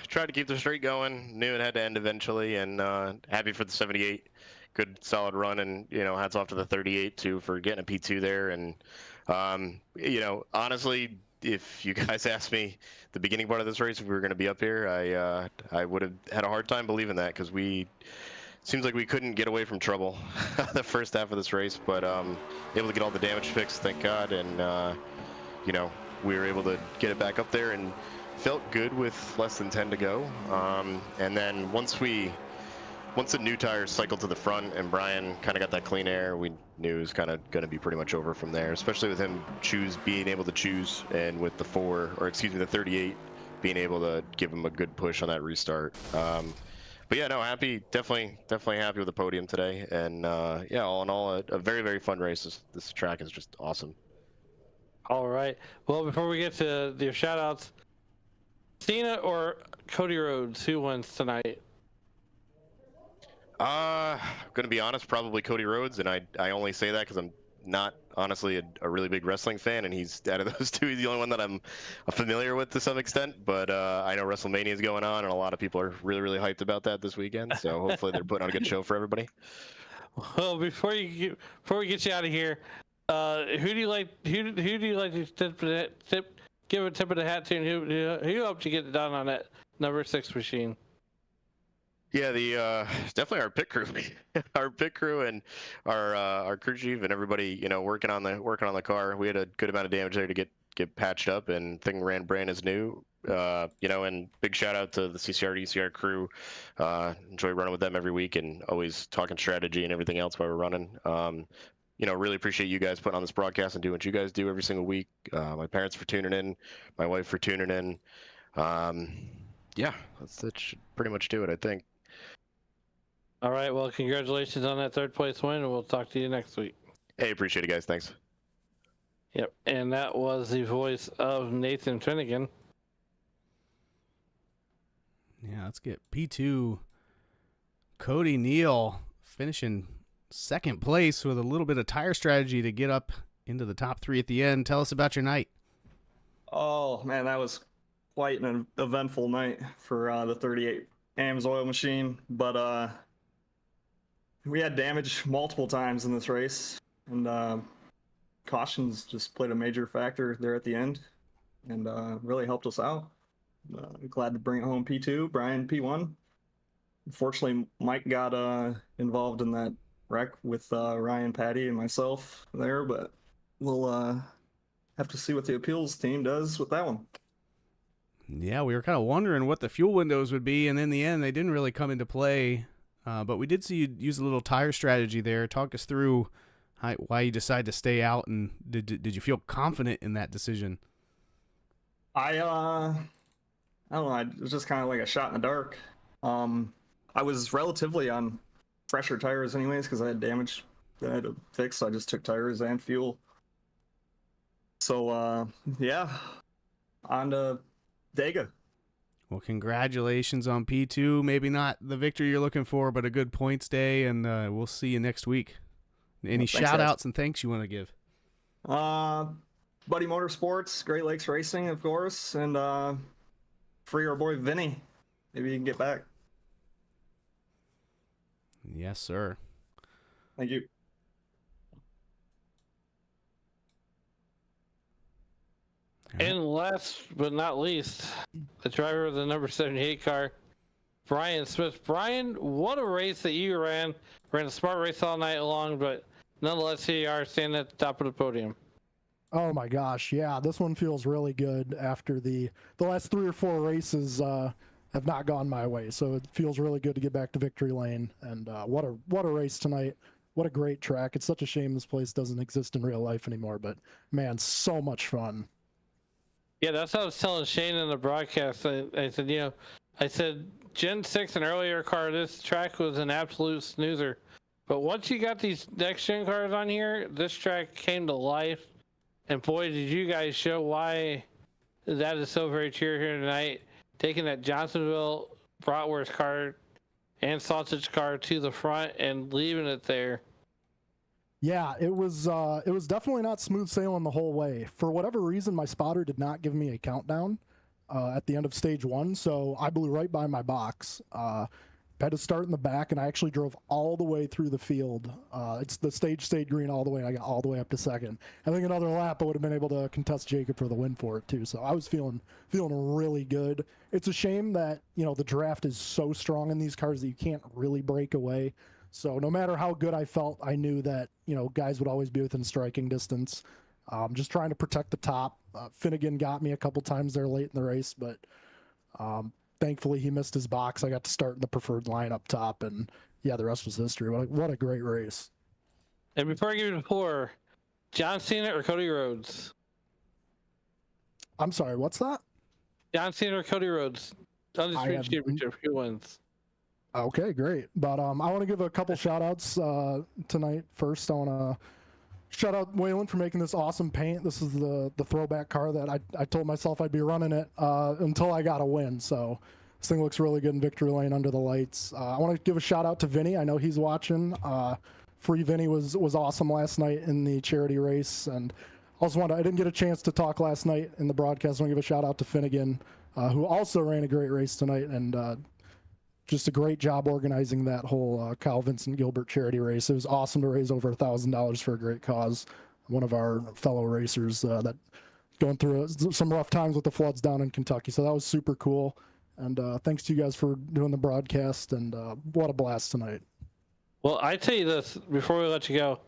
tried to keep the streak going. Knew it had to end eventually, and happy for the 78. Good, solid run, and hats off to the 38 too for getting a P2 there. And honestly, if you guys asked me the beginning part of this race if we were going to be up here, I would have had a hard time believing that, because we seems like we couldn't get away from trouble the first half of this race, but able to get all the damage fixed, thank God, and you know, we were able to get it back up there and felt good with less than 10 to go. And then once the new tires cycled to the front and Brian kind of got that clean air, we knew it was kind of going to be pretty much over from there, especially with him being able to choose, and with the the 38 being able to give him a good push on that restart. But yeah, no, definitely happy with the podium today. And yeah, all in all, a very, very fun race. This track is just awesome. All right. Well, before we get to your shout outs, Cena or Cody Rhodes, who wins tonight? I'm gonna be honest, probably Cody Rhodes, and I only say that because I'm not honestly a really big wrestling fan, and he's out of those two, he's the only one that I'm familiar with to some extent. But I know WrestleMania is going on, and a lot of people are really, really hyped about that this weekend. So hopefully they're putting on a good show for everybody. Well, before we get you out of here, who do you like? Who do you like to give a tip of the hat to, and who helped you get it done on that number 6 machine? Yeah, definitely our pit crew, our pit crew, and our crew chief, and everybody, you know, working on the car. We had a good amount of damage there to get patched up, and thing ran brand as new. You know, and big shout out to the CCR DCR crew. Enjoy running with them every week, and always talking strategy and everything else while we're running. You know, really appreciate you guys putting on this broadcast and doing what you guys do every single week. My parents for tuning in, my wife for tuning in. Yeah, that should pretty much do it, I think. All right. Well, congratulations on that 3rd place win, and we'll talk to you next week. Hey, appreciate it, guys. Thanks. Yep. And that was the voice of Nathan Finnegan. Yeah, let's get P2 Cody Neal finishing 2nd place with a little bit of tire strategy to get up into the top 3 at the end. Tell us about your night. Oh, man, that was quite an eventful night for the 38 AMSOIL machine. But we had damage multiple times in this race, and cautions just played a major factor there at the end, and really helped us out. Glad to bring it home P2, Brian P1. Unfortunately, Mike got involved in that wreck with Ryan, Patty, and myself there, but we'll have to see what the appeals team does with that one. Yeah, we were kind of wondering what the fuel windows would be, and in the end, they didn't really come into play. But we did see you use a little tire strategy there. Talk us through why you decided to stay out, and did you feel confident in that decision? I don't know. It was just kind of like a shot in the dark. I was relatively on fresher tires anyways because I had damage that I had to fix. So I just took tires and fuel. So yeah, on to Dega. Well, congratulations on P2. Maybe not the victory you're looking for, but a good points day, and we'll see you next week. Any shout-outs and thanks you want to give? Buddy Motorsports, Great Lakes Racing, of course, and free our boy Vinny. Maybe you can get back. Yes, sir. Thank you. And last but not least, the driver of the number 78 car, Brian Smith. Brian, what a race that you ran. Ran a smart race all night long, but nonetheless, here you are standing at the top of the podium. Oh my gosh, yeah, this one feels really good after the last 3 or 4 races have not gone my way. So it feels really good to get back to victory lane. And what a race tonight. What a great track. It's such a shame this place doesn't exist in real life anymore, but man, so much fun. Yeah, that's what I was telling Shane in the broadcast. I said, Gen 6 and earlier car, this track was an absolute snoozer. But once you got these next gen cars on here, this track came to life. And boy, did you guys show why that is so very true here tonight. Taking that Johnsonville Bratwurst car and sausage car to the front and leaving it there. Yeah, it was definitely not smooth sailing the whole way. For whatever reason, my spotter did not give me a countdown at the end of stage 1, so I blew right by my box. had to start in the back, and I actually drove all the way through the field. It's the stage stayed green all the way, and I got all the way up to second. I think another lap I would have been able to contest Jacob for the win for it too. So I was feeling really good. It's a shame that, you know, the draft is so strong in these cars that you can't really break away. So no matter how good I felt, I knew that, you know, guys would always be within striking distance. Just trying to protect the top. Finnegan got me a couple times there late in the race, but thankfully he missed his box. I got to start in the preferred line up top, and yeah, the rest was history. What a great race. And before I give you the floor, John Cena or Cody Rhodes? I'm sorry, what's that? John Cena or Cody Rhodes? Undisputed Championship, who wins? Okay, great. But I want to give a couple shout outs tonight. First, I want to shout out Waylon for making this awesome paint. This is the throwback car that I told myself I'd be running it until I got a win. So this thing looks really good in victory lane under the lights. I want to give a shout out to Vinny. I know he's watching. Free Vinny was awesome last night in the charity race. And also I didn't get a chance to talk last night in the broadcast. I want to give a shout out to Finnegan, who also ran a great race tonight, and just a great job organizing that whole Kyle Vincent Gilbert charity race. It was awesome to raise over $1,000 for a great cause. One of our fellow racers that going through some rough times with the floods down in Kentucky. So that was super cool. And thanks to you guys for doing the broadcast, and what a blast tonight. Well, I tell you this before we let you go,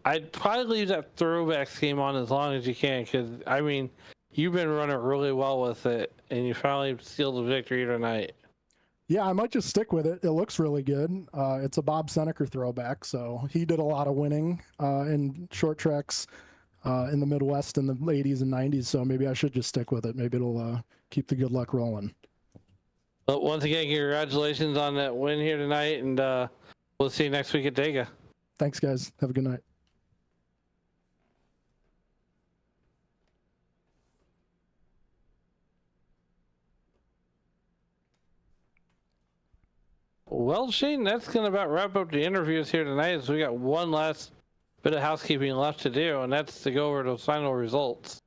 I'd probably leave that throwback scheme on as long as you can, because I mean, you've been running really well with it, and you finally sealed the victory tonight. Yeah, I might just stick with it. It looks really good. It's a Bob Seneker throwback, so he did a lot of winning in short tracks in the Midwest in the 80s and 90s, so maybe I should just stick with it. Maybe it'll keep the good luck rolling. Well, once again, congratulations on that win here tonight, and we'll see you next week at Dega. Thanks, guys. Have a good night. Well, Shane, that's going to about wrap up the interviews here tonight, as we got one last bit of housekeeping left to do, and that's to go over those final results.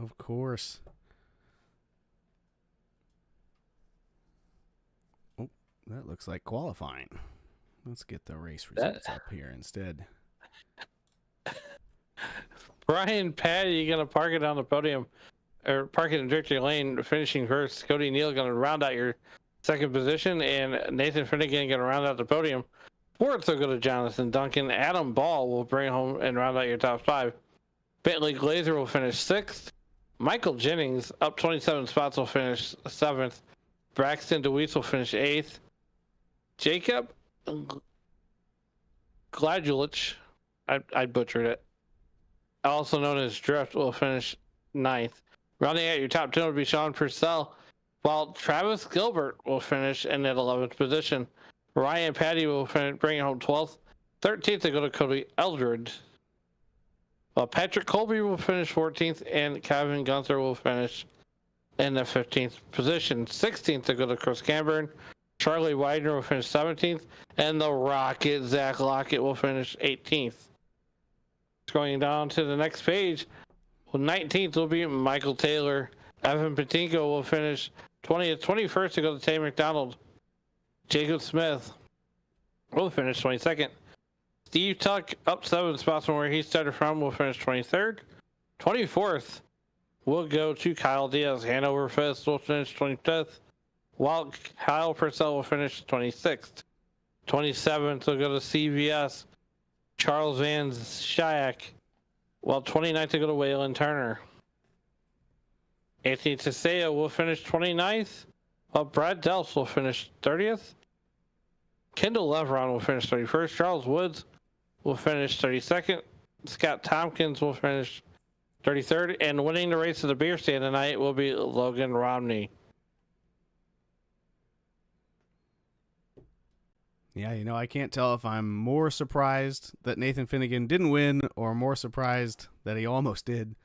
Of course. Oh, that looks like qualifying. Let's get the race results up here instead. Brian Patty, you going to park it on the podium, or park it in victory lane, finishing first. Cody Neal going to round out your second position, and Nathan Finnegan going to round out the podium. Fourth will go to Jonathan Duncan. Adam Ball will bring home and round out your top five. Bentley Glazer will finish sixth. Michael Jennings, up 27 spots, will finish seventh. Braxton DeWeese will finish eighth. Jacob Gladulich, I butchered it, also known as Drift, will finish ninth. Rounding out your top 10 will be Sean Purcell, while Travis Gilbert will finish in that 11th position. Ryan Patty will bring it home 12th. 13th to go to Cody Eldred. While Patrick Colby will finish 14th, and Kevin Gunther will finish in the 15th position. 16th to go to Chris Camburn. Charlie Widener will finish 17th, and the Rocket, Zach Lockett, will finish 18th. Going down to the next page, 19th will be Michael Taylor. Evan Patinko will finish 20th. 21st to go to Tay McDonald. Jacob Smith will finish 22nd. Steve Tuck, up 7 spots from where he started from, will finish 23rd. 24th will go to Kyle Diaz. Hanover Fist will finish 25th, while Kyle Purcell will finish 26th. 27th will go to CVS. Charles Van Schaik, while 29th to go to Waylon Turner. Anthony Teseo will finish 29th, while Brad Delps will finish 30th. Kendall Leveron will finish 31st. Charles Woods will finish 32nd. Scott Tompkins will finish 33rd. And winning the race of the beer stand tonight will be Logan Romney. Yeah, you know, I can't tell if I'm more surprised that Nathan Finnegan didn't win or more surprised that he almost did.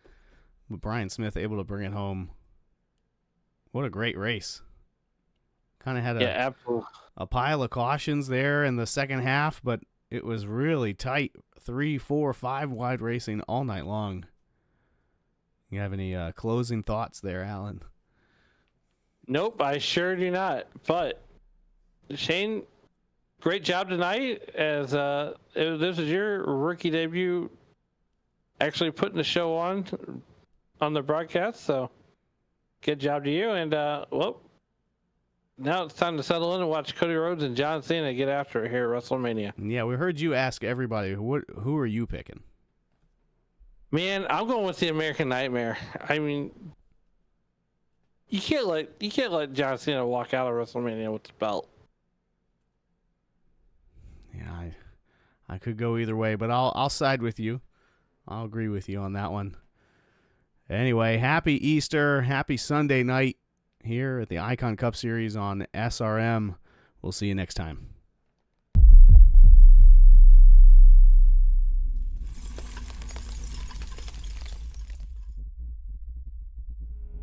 But Brian Smith able to bring it home. What a great race. Kind of had a pile of cautions there in the second half, but it was really tight. 3, 4, 5 wide racing all night long. You have any closing thoughts there, Alan? Nope, I sure do not. But Shane, great job tonight. As this is your rookie debut, actually putting the show on the broadcast. So, good job to you. And well, now it's time to settle in and watch Cody Rhodes and John Cena get after it here at WrestleMania. Yeah, we heard you ask everybody, who are you picking? Man, I'm going with the American Nightmare. I mean, you can't let John Cena walk out of WrestleMania with the belt. Yeah, I could go either way, but I'll side with you. I'll agree with you on that one. Anyway, happy Easter, happy Sunday night here at the Icon Cup Series on SRM. We'll see you next time.